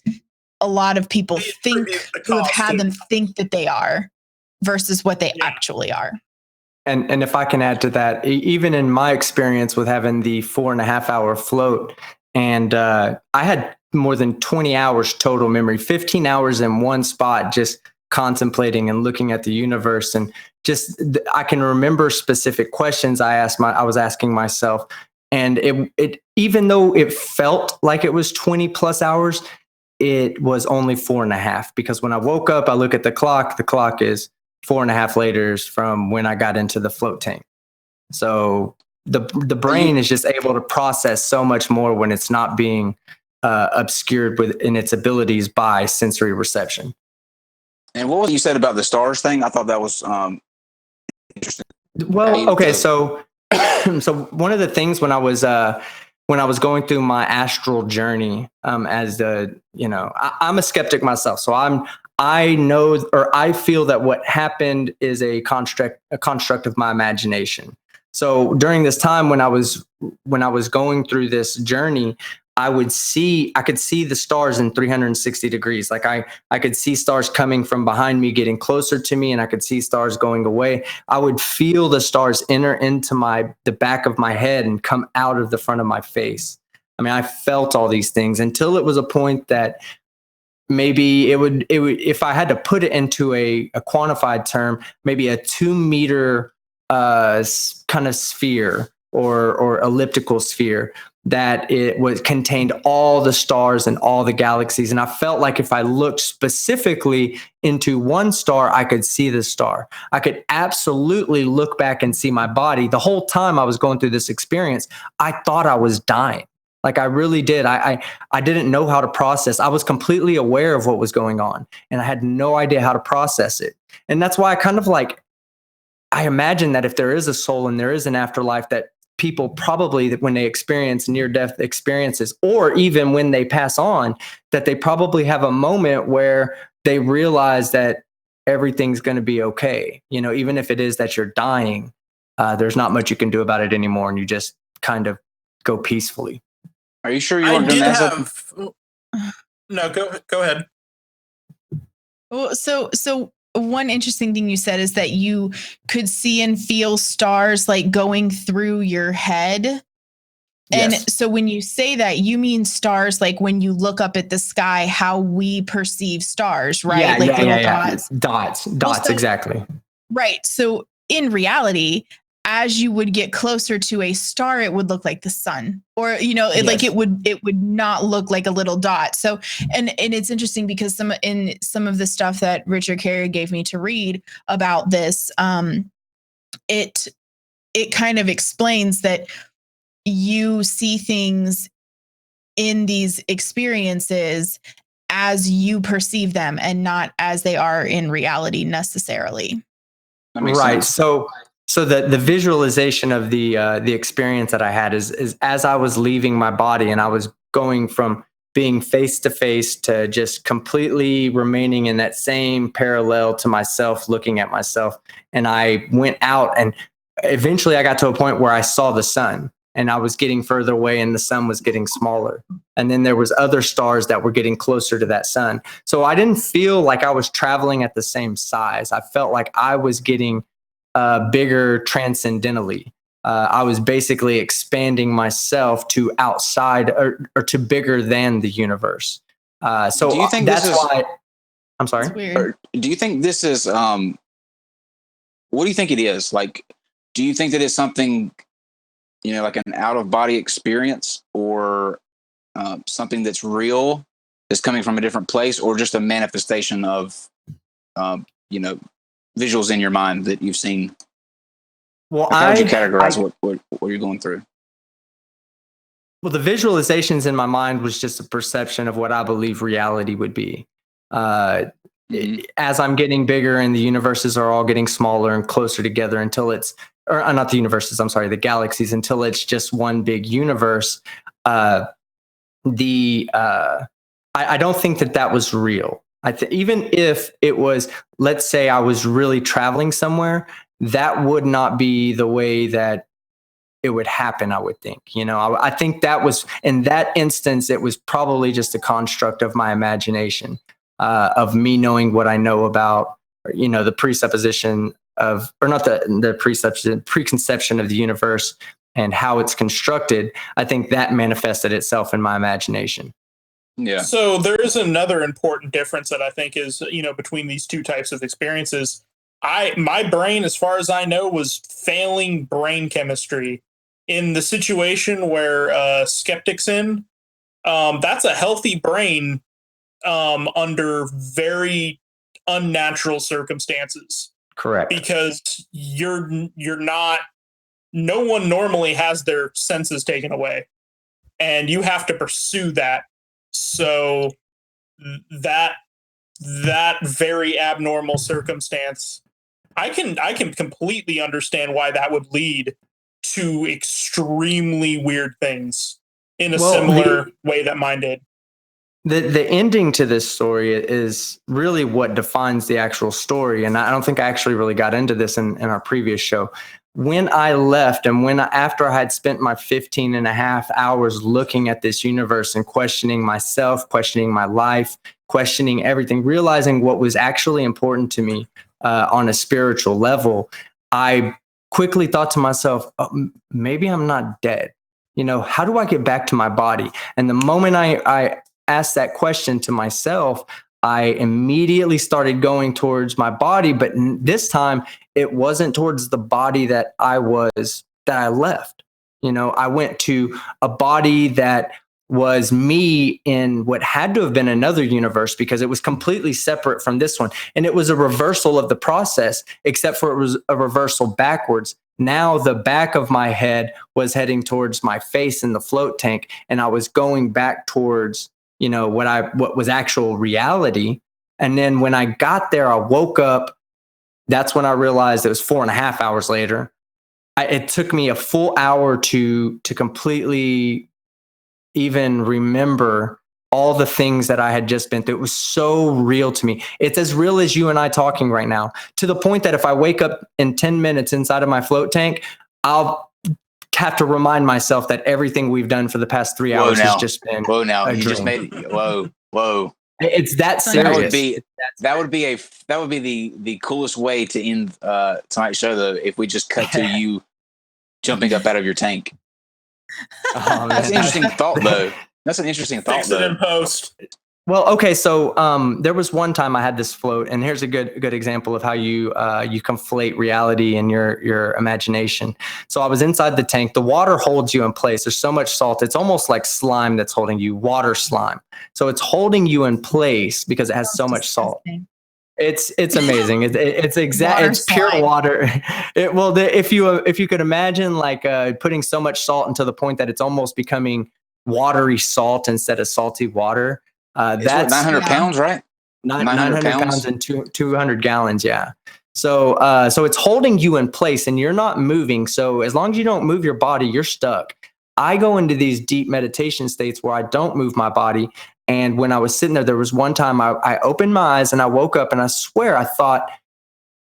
a lot of people think who have had them think that they are versus what they actually are. And if I can add to that, even in my experience with having the 4.5 hour float, and I had more than 20 hours total memory, 15 hours in one spot, just contemplating and looking at the universe. And just, I can remember specific questions I was asking myself. And it even though it felt like it was 20 plus hours, it was only 4.5, because when I woke up, I look at the clock is 4.5 later from when I got into the float tank. So the brain is just able to process so much more when it's not being obscured in its abilities by sensory reception. And what was you said about the stars thing? I thought that was interesting. Well, okay, so one of the things when I was going through my astral journey, I'm a skeptic myself. So I know, or I feel that what happened is a construct of my imagination. So during this time when I was going through this journey, I could see the stars in 360 degrees. Like I could see stars coming from behind me, getting closer to me, and I could see stars going away. I would feel the stars enter into the back of my head and come out of the front of my face. I mean, I felt all these things until it was a point that maybe it would, if I had to put it into a quantified term, maybe a 2 meter kind of sphere or elliptical sphere, that it was contained all the stars and all the galaxies. And I felt like if I looked specifically into one star, I could see the star. I could absolutely look back and see my body. The whole time I was going through this experience, I thought I was dying. Like I really did. I didn't know how to process. I was completely aware of what was going on, and I had no idea how to process it. And that's why I kind of like, I imagine that if there is a soul and there is an afterlife, that people probably, that when they experience near-death experiences, or even when they pass on, that they probably have a moment where they realize that everything's going to be okay. You know, even if it is that you're dying, there's not much you can do about it anymore, and you just kind of go peacefully. Are you sure you weren't doing that? No, go ahead. Well, so one interesting thing you said is that you could see and feel stars like going through your head. And Yes. so when you say that, you mean stars like when you look up at the sky, how we perceive stars, right? Yeah, like little dots. Dots, Well, so- exactly. Right. So in reality, as you would get closer to a star, it would look like the sun, or, you know, like Yes. it would not look like a little dot. So, and it's interesting because some of the stuff that Richard Carrier gave me to read about this, it kind of explains that you see things in these experiences as you perceive them and not as they are in reality necessarily. That makes Right. sense. So the visualization of the experience that I had is as I was leaving my body and I was going from being face to face to just completely remaining in that same parallel to myself, looking at myself. And I went out, and eventually I got to a point where I saw the sun, and I was getting further away and the sun was getting smaller. And then there was other stars that were getting closer to that sun. So I didn't feel like I was traveling at the same size. I felt like I was getting bigger transcendentally. I was basically expanding myself to outside or to bigger than the universe. So do you think that's this is, why I'm sorry. It's weird. or do you think this is, what do you think it is? Like, do you think that it's something, you know, like an out of body experience, or something that's real, that's coming from a different place, or just a manifestation of, you know, visuals in your mind that you've seen? Well, Like, how would you categorize what you're going through? Well, the visualizations in my mind was just a perception of what I believe reality would be. As I'm getting bigger and the universes are all getting smaller and closer together until it's, or not the universes, I'm sorry, the galaxies, until it's just one big universe. I don't think that was real. Even if it was, let's say I was really traveling somewhere, that would not be the way that it would happen, I would think. You know, I think that was, in that instance, it was probably just a construct of my imagination, of me knowing what I know about, you know, the presupposition of, or not the preconception of the universe and how it's constructed. I think that manifested itself in my imagination. Yeah. So there is another important difference that I think is, you know, between these two types of experiences. My brain, as far as I know, was failing brain chemistry in the situation where skeptics in. That's a healthy brain under very unnatural circumstances. Correct. Because you're not. No one normally has their senses taken away, and you have to pursue that. So that very abnormal circumstance, I can completely understand why that would lead to extremely weird things in a similar way that mine did. The ending to this story is really what defines the actual story. And I don't think I actually really got into this in our previous show. when I left and after I had spent my 15 and a half hours looking at this universe and questioning myself, questioning my life, questioning everything, realizing what was actually important to me on a spiritual level, I quickly thought to myself, oh, maybe I'm not dead. How do I get back to my body? And the moment I asked that question to myself, I immediately started going towards my body, but this time it wasn't towards the body that I left. I went to a body that was me in what had to have been another universe, because it was completely separate from this one. And it was a reversal of the process, except for it was a reversal backwards. Now the back of my head was heading towards my face in the float tank, and I was going back towards what was actual reality. And then when I got there, I woke up. That's when I realized it was 4.5 hours later. It took me a full hour to completely even remember all the things that I had just been through. It was so real to me. It's as real as you and I talking right now, to the point that if I wake up in 10 minutes inside of my float tank, I'll have to remind myself that everything we've done for the past 3 hours has just been a dream. Just made it. Whoa. It's that serious. That would be the coolest way to end tonight's show, though, if we just cut to you jumping up out of your tank. Oh, that's an interesting thought, though. That's an interesting thought, Fix it in post. Well, okay, so there was one time I had this float, and here's a good example of how you conflate reality and your imagination. So I was inside the tank. The water holds you in place. There's so much salt. It's almost like slime that's holding you, water slime. So it's holding you in place because it has so much salt. It's amazing. It's pure water. If you could imagine like putting so much salt into the point that it's almost becoming watery salt instead of salty water. That's 900 pounds, right? 900 pounds and 200 gallons. Yeah. So it's holding you in place and you're not moving. So as long as you don't move your body, you're stuck. I go into these deep meditation states where I don't move my body. And when I was sitting there was one time I opened my eyes and I woke up, and I swear I thought,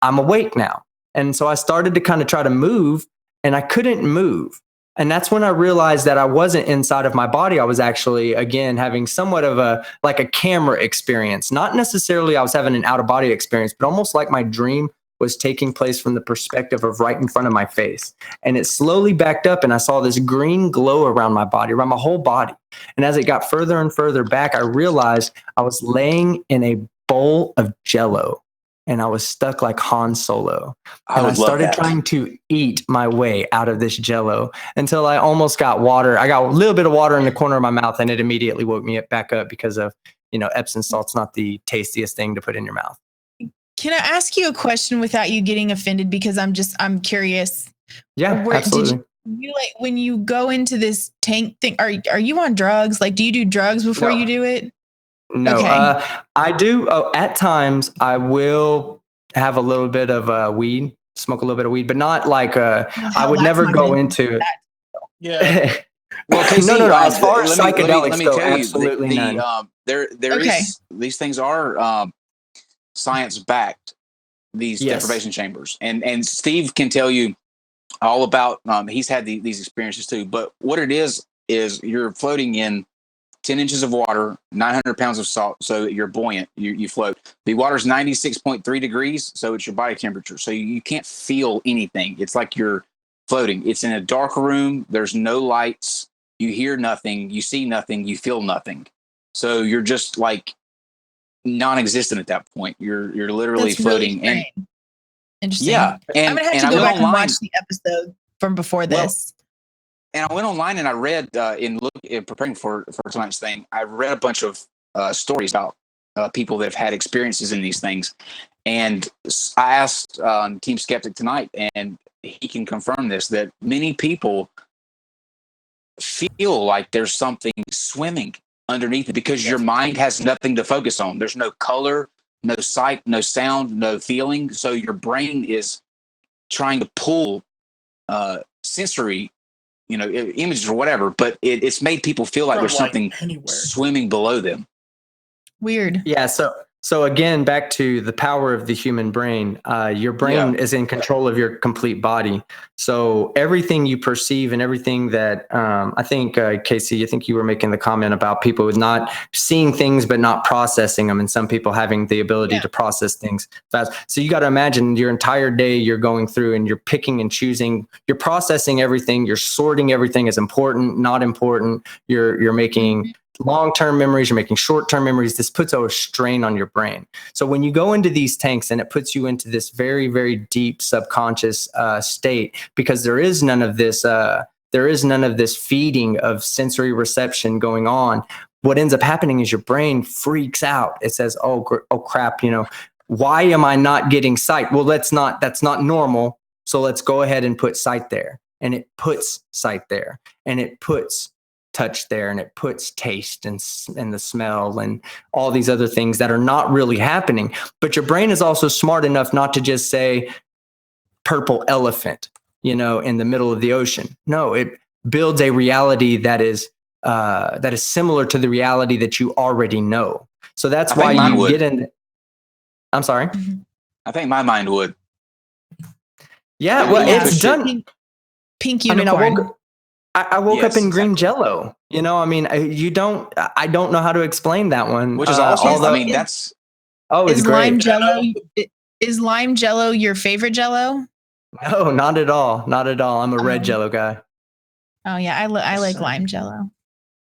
I'm awake now. And so I started to kind of try to move, and I couldn't move. And that's when I realized that I wasn't inside of my body. I was actually, again, having somewhat of a camera experience. Not necessarily I was having an out of body experience, but almost like my dream was taking place from the perspective of right in front of my face. And it slowly backed up, and I saw this green glow around my body, around my whole body. And as it got further and further back, I realized I was laying in a bowl of Jello. And I was stuck like Han Solo. And I started trying to eat my way out of this Jello until I almost got water. I got a little bit of water in the corner of my mouth, and it immediately woke me back up because of, Epsom salt's not the tastiest thing to put in your mouth. Can I ask you a question without you getting offended? Because I'm curious. Yeah, absolutely. Did you like when you go into this tank thing? Are you on drugs? Like, do you do drugs before you do it? No, okay. I do. At times, I will have a little bit of weed, smoke a little bit of weed, but not like I would never go into it. Yeah. Well, Casey, no. As far as psychedelics let me go, tell you, absolutely none. There is these things are science backed. These deprivation chambers, and Steve can tell you all about. He's had these experiences too. But what it is you're floating in 10 inches of water, 900 pounds of salt. So you're buoyant, you float. The water's 96.3 degrees. So it's your body temperature. So you can't feel anything. It's like you're floating. It's in a dark room. There's no lights. You hear nothing. You see nothing. You feel nothing. So you're just like non-existent at that point. You're literally That's floating. Really interesting. Yeah. And I'm going to have to go back and watch the episode from before this. And I went online and I read in preparing for tonight's thing, I read a bunch of stories about people that have had experiences in these things. And I asked Team Skeptic tonight, and he can confirm this, that many people feel like there's something swimming underneath it because your mind has nothing to focus on. There's no color, no sight, no sound, no feeling. So your brain is trying to pull sensory images or whatever, but it's made people feel like there's something swimming below them. Weird. Yeah. So So again, back to the power of the human brain. Your brain is in control of your complete body. So everything you perceive and everything that I think, Casey, I think you were making the comment about people with not seeing things but not processing them, and some people having the ability to process things fast. So you got to imagine your entire day you're going through and you're picking and choosing. You're processing everything. You're sorting everything as important, not important. You're making long-term memories, you're making short-term memories. This puts a strain on your brain. So when you go into these tanks, and it puts you into this very, very deep subconscious state, because there is none of this feeding of sensory reception going on. What ends up happening is your brain freaks out. It says, oh crap, why am I not getting sight? Well, that's not normal. So let's go ahead and put sight there. And it puts sight there, and it puts touch there, and it puts taste and the smell and all these other things that are not really happening. But your brain is also smart enough not to just say purple elephant, in the middle of the ocean. No, it builds a reality that is similar to the reality that you already know. So that's why you get in. I'm sorry. I think my mind would. Yeah, well, it's done. Pink unicorn. I woke up in green Jello. I don't know how to explain that one. Which is also, that's. Oh, it's great. Is lime Jello your favorite Jello? No, not at all. Not at all. I'm a red Jello guy. Oh yeah, I like lime Jello.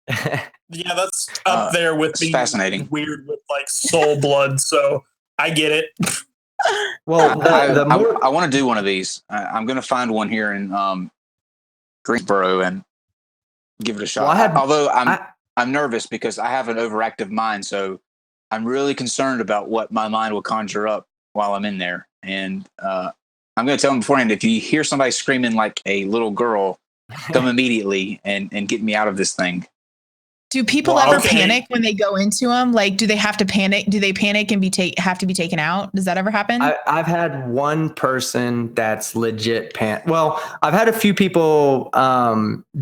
Yeah, that's up there with being fascinating. Weird with like soul blood. So I get it. Well, I want to do one of these. I'm going to find one here in Greensboro and give it a shot. Although I'm nervous because I have an overactive mind, so I'm really concerned about what my mind will conjure up while I'm in there. And I'm going to tell them beforehand, if you hear somebody screaming like a little girl, come immediately and get me out of this thing. Do people ever panic when they go into them? Like, do they have to panic? Do they panic and have to be taken out? Does that ever happen? I've had one person that's legit Well, I've had a few people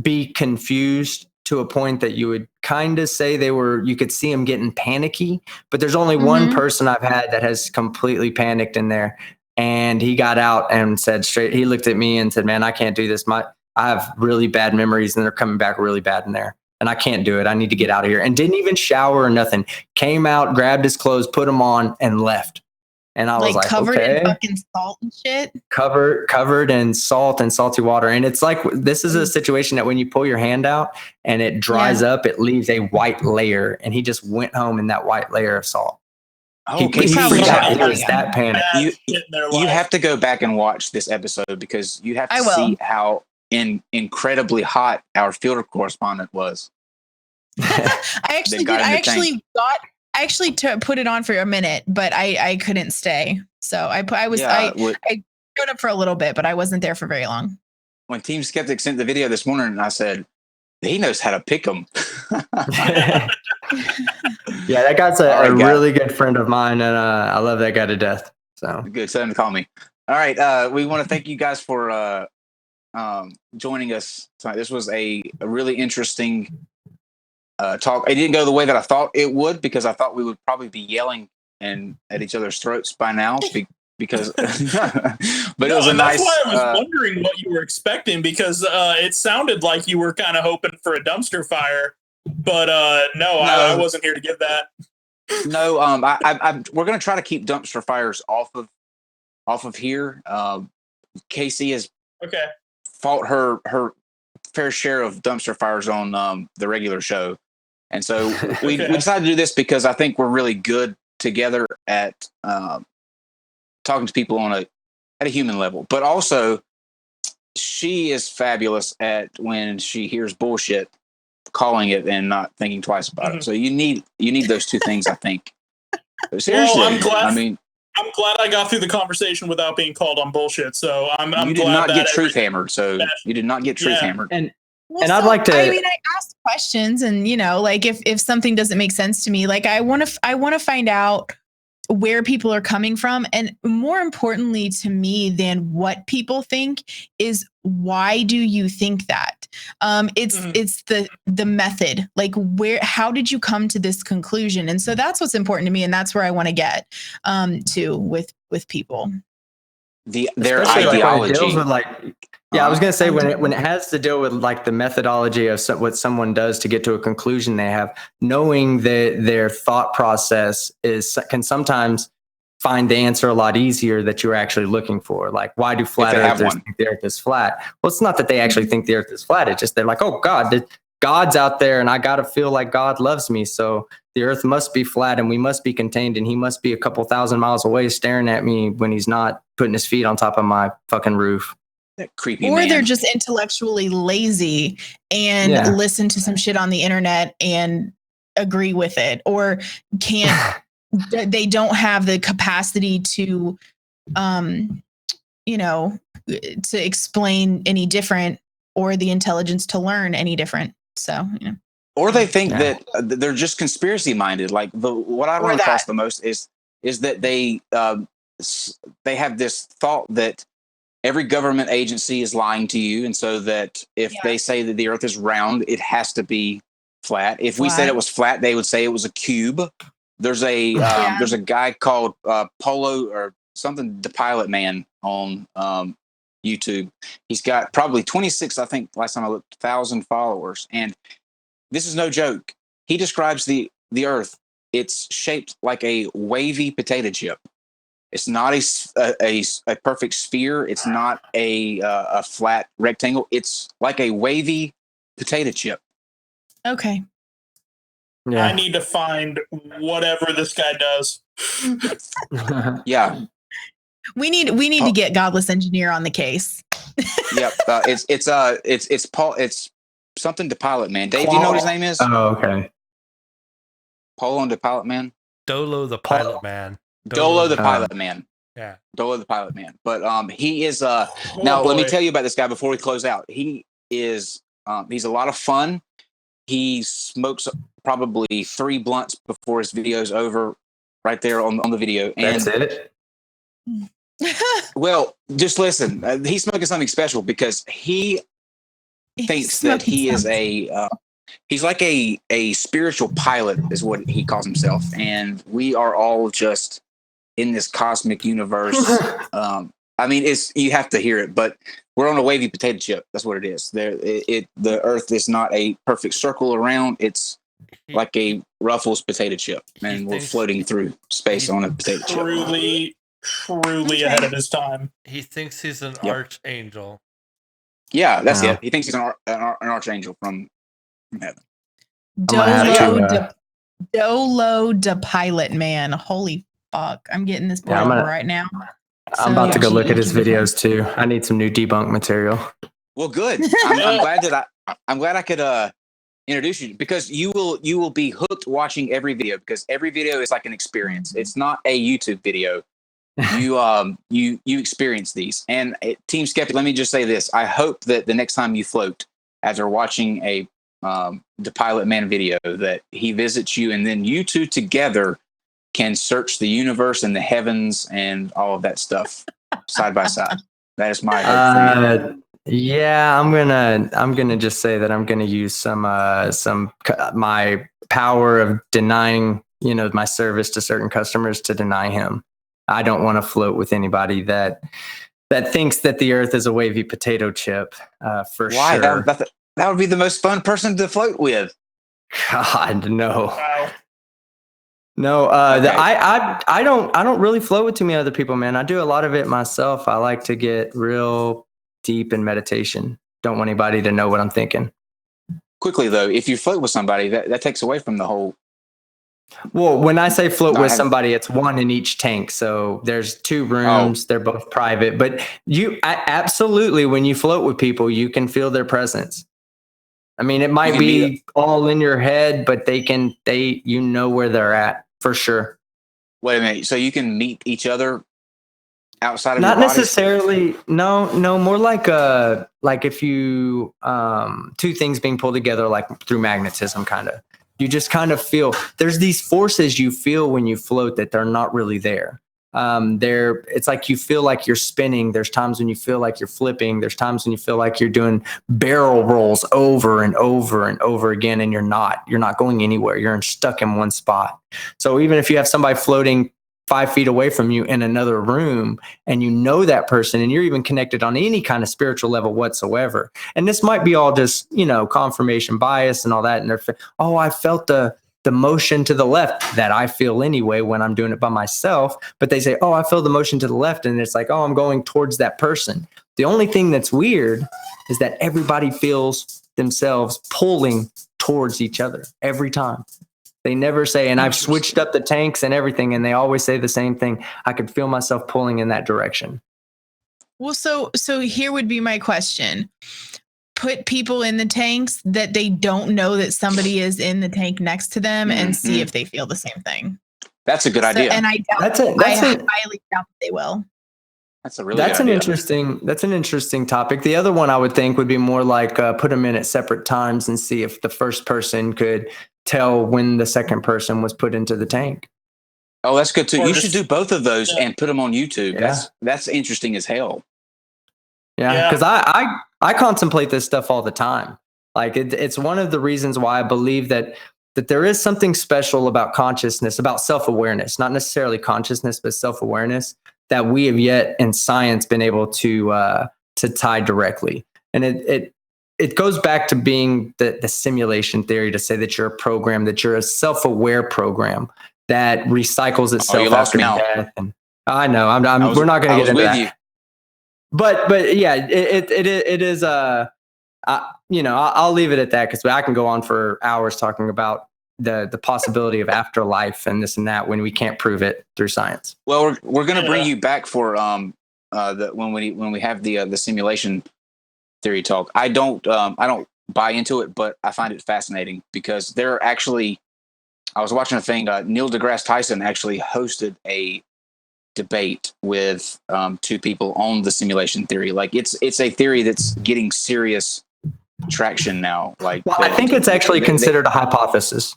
be confused to a point that you would kind of say you could see them getting panicky, but there's only one person I've had that has completely panicked in there. And he got out and he looked at me and said, man, I can't do this. I have really bad memories and they're coming back really bad in there. And I can't do it. I need to get out of here. And didn't even shower or nothing. Came out, grabbed his clothes, put them on, and left. And I was like, covered okay. in fucking salt and shit. Covered in salt and salty water. And it's like, this is a situation that when you pull your hand out and it dries up, it leaves a white layer. And he just went home in that white layer of salt. Oh, he freaked out. He was that panicked. You have to go back and watch this episode because you have to see how incredibly hot our field correspondent was. I actually put it on for a minute, but I couldn't stay. So I showed up for a little bit, but I wasn't there for very long. When Team Skeptic sent the video this morning, and I said, he knows how to pick them. Yeah, that guy's a really good friend of mine, and I love that guy to death. So good, tell him to call me. All right, we want to thank you guys for joining us tonight. This was a really interesting talk. It didn't go the way that I thought it would because I thought we would probably be yelling and at each other's throats by now because but it was a nice. That's why I was wondering what you were expecting because it sounded like you were kind of hoping for a dumpster fire, but no, I wasn't here to give that. No, we're going to try to keep dumpster fires off of here. Casey has fought her fair share of dumpster fires on the regular show. And so we decided to do this because I think we're really good together at talking to people at a human level. But also, she is fabulous at when she hears bullshit, calling it and not thinking twice about it. So you need those two things, I think. But seriously, well, I'm glad I got through the conversation without being called on bullshit. So I'm you did glad not that get truth hammered. So you did not get truth hammered. And I'd like to. I mean, I asked questions, and like if something doesn't make sense to me, like I want to find out where people are coming from. And more importantly to me than what people think is, why do you think that? It's the method, like how did you come to this conclusion? And so that's what's important to me. And that's where I want to get to with people. Their Especially ideology. like when it deals with I was going to say when it has to deal with like the methodology of what someone does to get to a conclusion they have, knowing that their thought process can sometimes find the answer a lot easier that you're actually looking for. Like, why do flat earthers think the earth is flat? Well, it's not that they actually think the earth is flat. It's just they're like, oh God, God's out there and I got to feel like God loves me. So the earth must be flat and we must be contained and he must be a couple thousand miles away staring at me when he's not putting his feet on top of my fucking roof. That creepy or man. They're just intellectually lazy and listen to some shit on the internet and agree with it, or they don't have the capacity to to explain any different, or the intelligence to learn any different. So or they think that they're just conspiracy minded. Like what I run across the most is that they have this thought that every government agency is lying to you, and so that if they say that the earth is round, it has to be flat. If we said it was flat, they would say it was a cube. There's a there's a guy called Polo or something, the Pilot Man on YouTube. He's got probably 26, I think last time I looked, 1,000 followers, and this is no joke. He describes the earth. It's shaped like a wavy potato chip. It's not a perfect sphere. It's not a flat rectangle. It's like a wavy potato chip. Okay. Yeah. I need to find whatever this guy does. Yeah. We need to get Godless Engineer on the case. Yep. It's Paul. It's something to Pilot Man. Dave, do you know what his name is? Oh, okay. Polo and the Pilot Man. Dolo the Pilot Man. Dolo the Pilot Man. Yeah. Dolo the Pilot Man. But he is now let me tell you about this guy before we close out. He is he's a lot of fun. He smokes probably 3 blunts before his video's over, right there on the video. And that's it. Well, just listen. He's smoking something special because he thinks that he is he's like a spiritual pilot is what he calls himself, and we are all just in this cosmic universe. I mean, you have to hear it, but we're on a wavy potato chip. That's what it is. The Earth is not a perfect circle around. It's like a Ruffles potato chip, and we're floating through space on a potato chip. Truly ahead of his time. He thinks he's an archangel. Yeah, that's it. He thinks he's an archangel from heaven. Dolo the Pilot Man. Holy fuck! I'm getting this pulled up right now. I'm about to go look at his videos too. I need some new debunk material. Well, good. I'm glad that I'm glad I could introduce you, because you will be hooked watching every video, because every video is like an experience. It's not a YouTube video. You experience these. And Team Skeptic, let me just say this. I hope that the next time you float, after watching a the Pilot Man video, that he visits you, and then you two together can search the universe and the heavens and all of that stuff side by side. That is my hope for you. Yeah, I'm gonna just say that I'm gonna use some my power of denying, my service to certain customers to deny him. I don't want to float with anybody that thinks that the Earth is a wavy potato chip. For Why? sure. That would be the most fun person to float with. God, no. Wow. No, I don't really float with too many other people, man. I do a lot of it myself. I like to get real deep in meditation. Don't want anybody to know what I'm thinking. Quickly though, if you float with somebody, that takes away from the whole. Well, when I say float with somebody, it's one in each tank. So there's 2 rooms. They're both private, but absolutely, when you float with people, you can feel their presence. I mean, it might be all in your head, but you know where they're at for sure. Wait a minute. So you can meet each other outside of not your bodies? Necessarily. No, more like if you 2 things being pulled together, like through magnetism, kind of. You just kind of feel there's these forces you feel when you float that they're not really there. It's like you feel like you're spinning. There's times when you feel like you're flipping. There's times when you feel like you're doing barrel rolls over and over and over again, and you're not going anywhere. You're stuck in one spot. So even if you have somebody floating 5 feet away from you in another room, and you know that person, and you're even connected on any kind of spiritual level whatsoever, and this might be all just, confirmation bias and all that, and I felt the motion to the left that I feel anyway when I'm doing it by myself, but they say, I feel the motion to the left, and it's like, I'm going towards that person. The only thing that's weird is that everybody feels themselves pulling towards each other every time. They never say, and I've switched up the tanks and everything, and they always say the same thing. I could feel myself pulling in that direction. Well, so here would be my question. Put people in the tanks that they don't know that somebody is in the tank next to them and see if they feel the same thing. That's a good idea. And I doubt I highly doubt that they will. That's a really good idea. That's an interesting topic. The other one I would think would be more like put them in at separate times and see if the first person could tell when the second person was put into the tank. Oh, that's good too. You should do both of those and put them on YouTube. Yeah. That's interesting as hell. Yeah, because I contemplate this stuff all the time. Like it's one of the reasons why I believe that there is something special about consciousness, about self-awareness, not necessarily consciousness, but self-awareness that we have yet in science been able to tie directly. And it goes back to being the simulation theory, to say that you're a program, that you're a self-aware program that recycles itself after death. And I know we're not going to get into that. You. But yeah, it is I'll leave it at that, because I can go on for hours talking about the possibility of afterlife and this and that when we can't prove it through science. Well, we're going to bring you back for when we have the simulation theory talk. I don't buy into it, but I find it fascinating because I was watching a thing. Neil deGrasse Tyson actually hosted a debate with two people on the simulation theory. Like it's a theory that's getting serious traction now. Like, I think it's actually considered a hypothesis.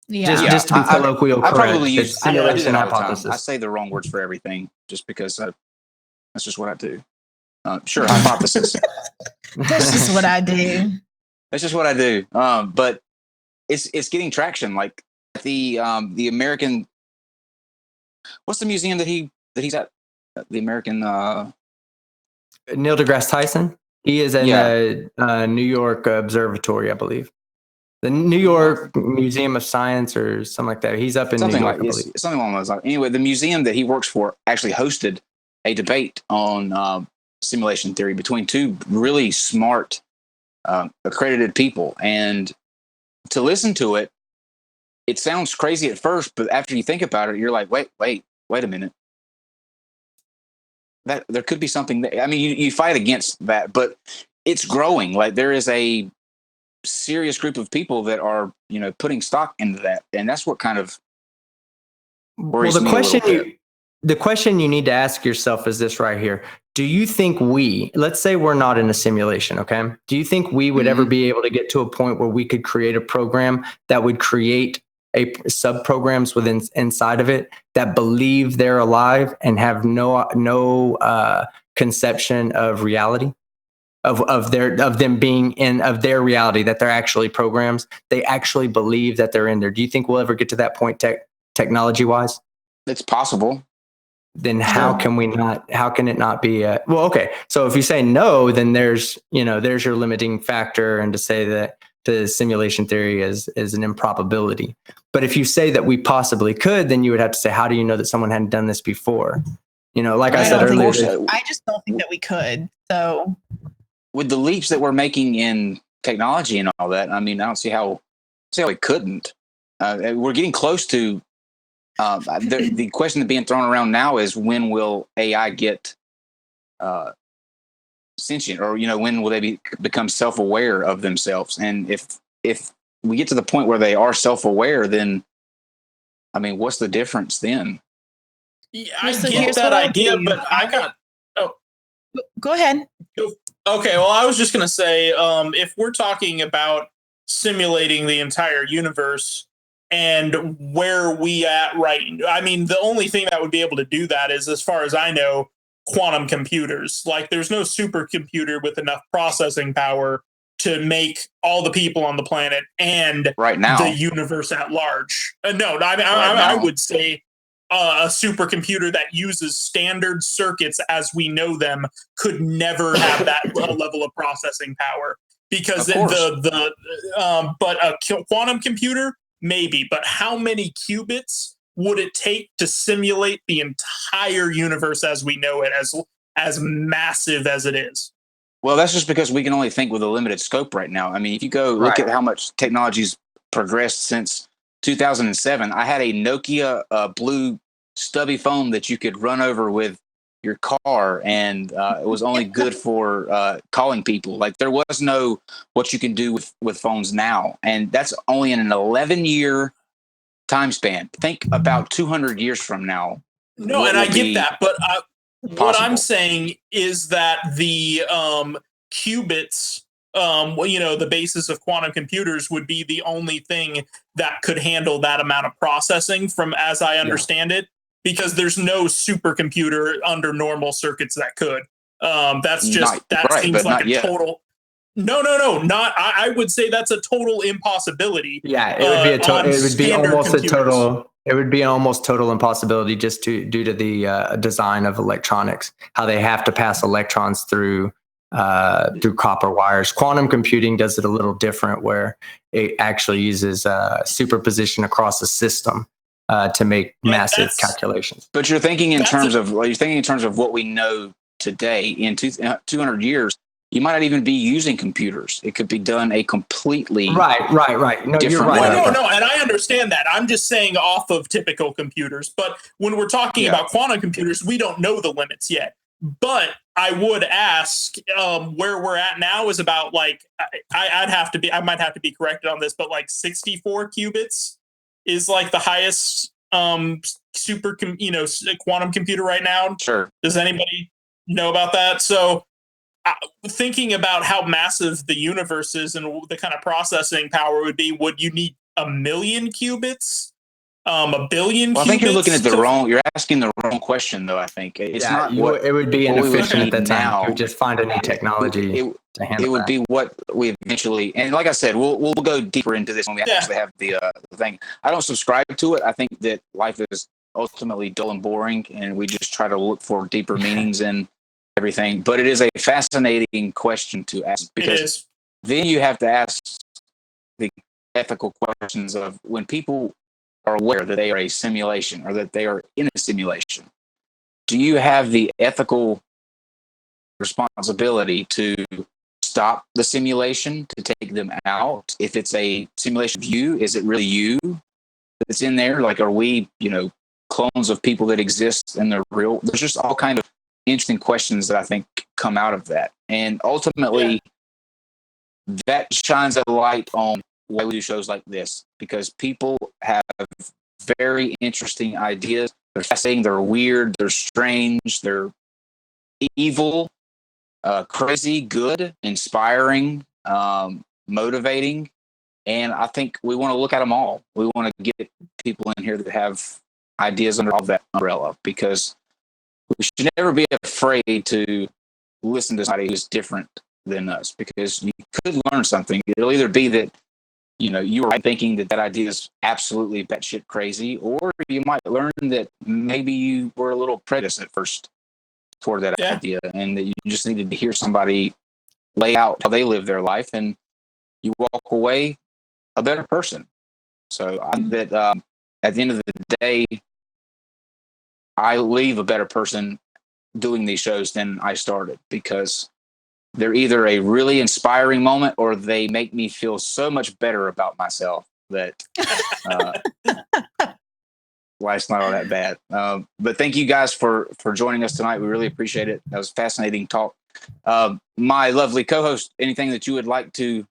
Yeah, just to be colloquial, correct. I probably use simulation hypothesis. I say the wrong words for everything just because that's just what I do. Sure, hypothesis. That's just what I do. That's just what I do. But it's getting traction. Like the American. What's the museum that he's at? The American. Neil deGrasse Tyson. He is in the New York Observatory, I believe. The New York Museum of Science or something like that. He's up in New York, I believe. Something along those lines. Anyway, the museum that he works for actually hosted a debate on simulation theory between two really smart, accredited people. And to listen to it, it sounds crazy at first, but after you think about it, you're like, wait a minute. That there could be something that, I mean, you fight against that, but it's growing. Like there is a serious group of people that are, putting stock into that. And that's what kind of worries me a little bit. The question you need to ask yourself is this right here. Do you think let's say we're not in a simulation, okay? Do you think we would ever be able to get to a point where we could create a program that would create sub-programs inside of it that believe they're alive and have no conception of reality, of them being of their reality, that they're actually programs? They actually believe that they're in there. Do you think we'll ever get to that point technology-wise? It's possible. Then how can it not be well, okay. So if you say no, then there's your limiting factor, and to say that the simulation theory is an improbability. But if you say that we possibly could, then you would have to say, how do you know that someone hadn't done this before? Like I said earlier, I just don't think that we could. So with the leaps that we're making in technology and all that, I mean, I don't see how we couldn't. We're getting close to. The question that's being thrown around now is, when will AI get sentient, or when will they become self-aware of themselves? And if we get to the point where they are self-aware, then I mean, what's the difference then? Yeah, I get that idea, but I got. Oh, go ahead. Okay, well, I was just gonna say, if we're talking about simulating the entire universe and where we at right. I mean, the only thing that would be able to do that is, as far as I know, quantum computers. Like, there's no supercomputer with enough processing power to make all the people on the planet and right now the universe at large. I would say a supercomputer that uses standard circuits as we know them could never have that level of processing power, because but a quantum computer, maybe. But how many qubits would it take to simulate the entire universe as we know it, as massive as it is? Well, that's just because we can only think with a limited scope right now. I mean, if you go look at how much technology's progressed since 2007, I had a Nokia blue stubby phone that you could run over with your car, and it was only good for calling people. Like, there was no what you can do with phones now, and that's only in an 11-year time span. Think about 200 years from now. No, and I get that, but what I'm saying is that the qubits, the basis of quantum computers, would be the only thing that could handle that amount of processing, from as I understand it, because there's no supercomputer under normal circuits that could. That's just seems like a total. No, not. I would say that's a total impossibility. Yeah, it would be It would be an almost total impossibility just due to the design of electronics, how they have to pass electrons through copper wires. Quantum computing does it a little different, where it actually uses superposition across a system to make massive calculations. But you're thinking in terms of what we know today. In 200 years, you might not even be using computers. It could be done a completely right. No, you're right. No, and I understand that. I'm just saying off of typical computers. But when we're talking about quantum computers, we don't know the limits yet. But I would ask, where we're at now is about, like, I might have to be corrected on this, but like 64 qubits is like the highest quantum computer right now. Sure. Does anybody know about that? So thinking about how massive the universe is and the kind of processing power would be, would you need 1 million qubits? 1 billion qubits? I think you're looking at you're asking the wrong question, though. I think it's not it would be inefficient at that time. You would just find a new technology to handle it would be what we eventually, and like I said, we'll go deeper into this when we actually have the thing. I don't subscribe to it. I think that life is ultimately dull and boring, and we just try to look for deeper meanings in everything. But it is a fascinating question to ask, because then you have to ask the ethical questions of, when people are aware that they are a simulation or that they are in a simulation, do you have the ethical responsibility to stop the simulation, to take them out? If it's a simulation of you, is it really you that's in there? Like, are we, clones of people that exist and they're real? There's just all kind of interesting questions that I think come out of that. And ultimately, that shines a light on why we do shows like this, because people have very interesting ideas. They're fascinating, they're weird, they're strange, they're evil, crazy, good, inspiring, motivating. And I think we want to look at them all. We want to get people in here that have ideas under all that umbrella, because we should never be afraid to listen to somebody who's different than us, because you could learn something. It'll either be that, you are thinking that idea is absolutely batshit crazy, or you might learn that maybe you were a little prejudiced at first toward that idea, and that you just needed to hear somebody lay out how they live their life, and you walk away a better person. So at the end of the day, I leave a better person doing these shows than I started, because they're either a really inspiring moment or they make me feel so much better about myself that life's not all that bad. But thank you guys for joining us tonight. We really appreciate it. That was a fascinating talk. My lovely co-host, anything that you would like to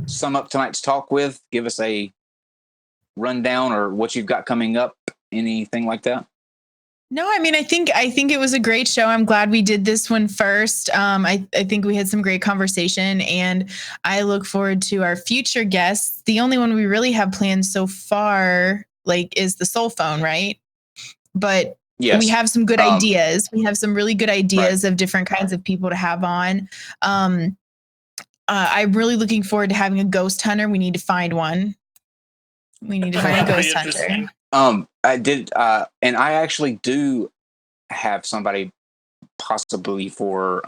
sum up tonight's talk with? Give us a rundown or what you've got coming up, anything like that? No, I mean, I think it was a great show. I'm glad we did this one first. I think we had some great conversation, and I look forward to our future guests. The only one we really have planned so far, like, is the Soul Phone, right? But Yes. we have some good ideas. We have some really good ideas of different kinds of people to have on. I'm really looking forward to having a ghost hunter. We need to find one. We need to find a ghost hunter. I did, and I actually do have somebody possibly for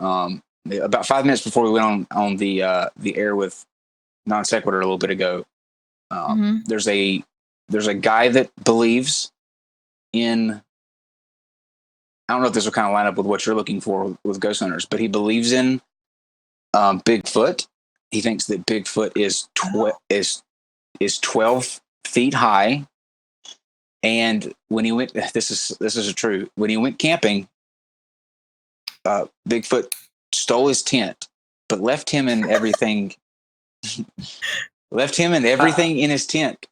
about 5 minutes before we went on the air with NonSequitur a little bit ago. There's a guy that believes in. I don't know if this will kind of line up with what you're looking for with ghost hunters, but he believes in Bigfoot. He thinks that Bigfoot is 12 feet high. And when he went, this is true. When he went camping, Bigfoot stole his tent, but left him and everything. In his tent.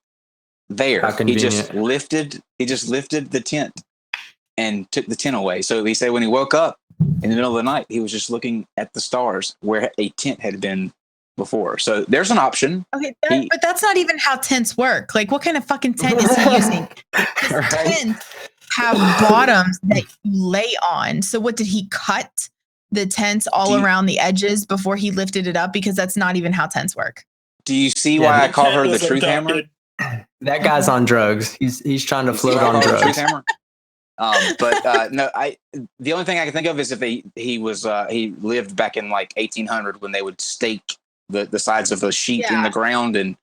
There, he just lifted the tent and took the tent away. So he said when he woke up in the middle of the night, he was just looking at the stars where a tent had been before. So there's an option. Okay, but that's not even how tents work. Like, what kind of fucking tent is he using? Tents have bottoms that you lay on. So what, did he cut the tents all around the edges before he lifted it up? Because that's not even how tents work. Do you see why I call her the truth hammer? That guy's on drugs. He's trying to float on drugs. No, the only thing I can think of is if he lived back in like 1800 when they would stake the sides of a sheet in the ground and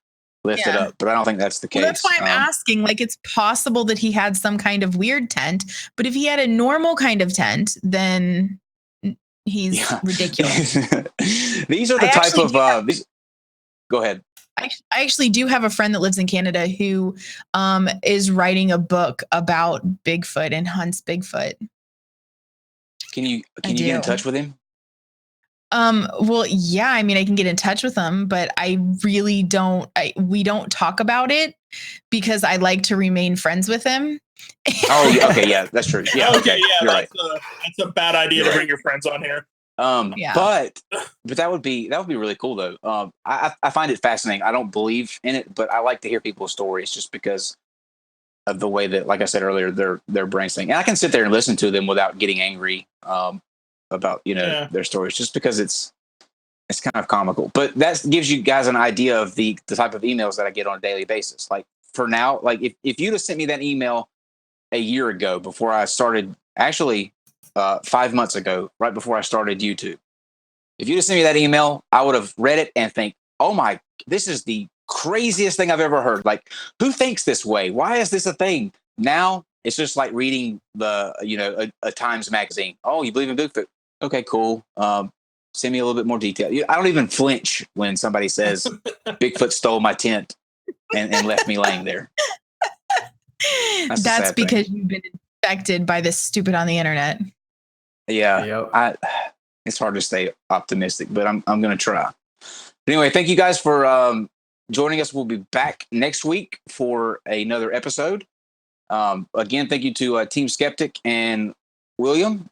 lift it up. But I don't think that's the case. Well, that's why I'm asking. Like, it's possible that he had some kind of weird tent, but if he had a normal kind of tent, then he's ridiculous. These are the type of go ahead. I actually do have a friend that lives in Canada who is writing a book about Bigfoot and hunts Bigfoot. Can you get in touch with him? Well, yeah, I mean, I can get in touch with him, but I really don't. We don't talk about it because I like to remain friends with him. Oh, okay, yeah, that's true. Yeah, okay, yeah, that's that's a bad idea to bring your friends on here. But that would be really cool though. I find it fascinating. I don't believe in it, but I like to hear people's stories just because of the way that, like I said earlier, their brains think. And I can sit there and listen to them without getting angry about their stories, just because it's kind of comical. But that gives you guys an idea of the type of emails that I get on a daily basis. Like for now, like if you'd have sent me that email a year ago before I started, actually 5 months ago, right before I started YouTube, if you'd have sent me that email, I would have read it and think, oh my, this is the craziest thing I've ever heard. Like, who thinks this way? Why is this a thing? Now it's just like reading a Times magazine. Oh, you believe in Bigfoot? Okay, cool. Send me a little bit more detail. I don't even flinch when somebody says Bigfoot stole my tent and left me laying there. That's because you've been infected by this stupid on the internet. Yeah, yep. It's hard to stay optimistic, but I'm going to try. But anyway, thank you guys for joining us. We'll be back next week for another episode. Again, thank you to Team Skeptic and William.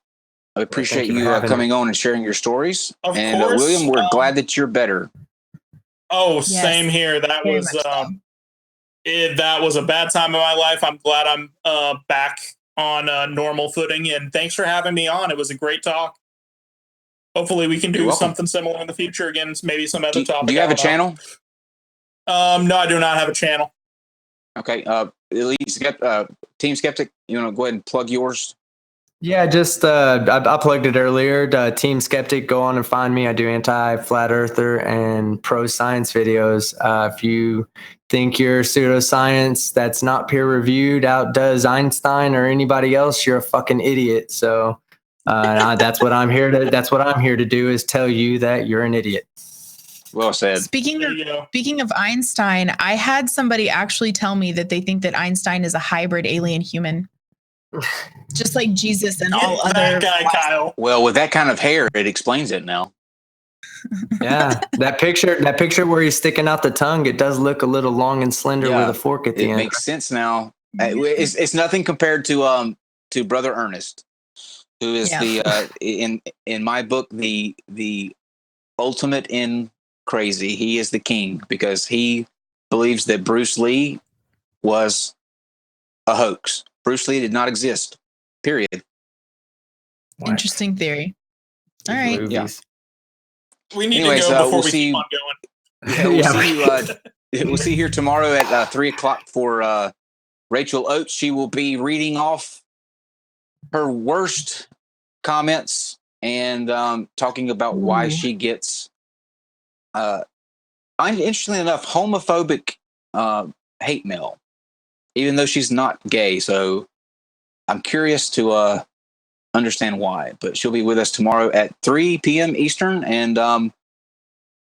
I appreciate you coming on and sharing your stories. Of and course, William, we're glad that you're better. Oh, yes, same here. That was that was a bad time in my life. I'm glad I'm back on normal footing, and thanks for having me on. It was a great talk. Hopefully we can do something similar in the future again, maybe some other topic. Do you have a channel? No, I do not have a channel. Okay. Team Skeptic, you want to go ahead and plug yours? Yeah, just I plugged it earlier. Team Skeptic, go on and find me. I do anti-flat earther and pro-science videos. If you think your pseudoscience that's not peer-reviewed outdoes Einstein or anybody else, you're a fucking idiot. So that's what I'm here to do, is tell you that you're an idiot. Well said. Speaking of Einstein, I had somebody actually tell me that they think that Einstein is a hybrid alien human. Just like Jesus and all other guy, Kyle. Well, with that kind of hair, it explains it now. Yeah, that picture where he's sticking out the tongue, it does look a little long and slender with a fork at the end. It makes sense now. It's nothing compared to to Brother Ernest, who is the in my book the ultimate in crazy. He is the king because he believes that Bruce Lee was a hoax. Bruce Lee did not exist. Period. What? Interesting theory. All right. Movies. We need Anyways, to go before we'll we see keep you- on going. Yeah, we'll see you. We'll see you here tomorrow at 3:00 for Rachel Oates. She will be reading off her worst comments and talking about why Ooh. she gets, interestingly enough, homophobic hate mail, even though she's not gay. So I'm curious to understand why. But she'll be with us tomorrow at 3 p.m. Eastern, and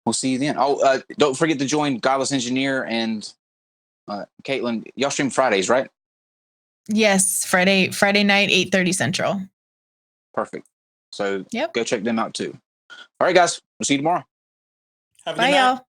we'll see you then. Oh, don't forget to join Godless Engineer and Kaitlyn. Y'all stream Fridays, right? Yes, Friday night, 8:30 Central. Perfect. So Yep. go check them out too. All right, guys. We'll see you tomorrow. Have a good Bye, night. y'all.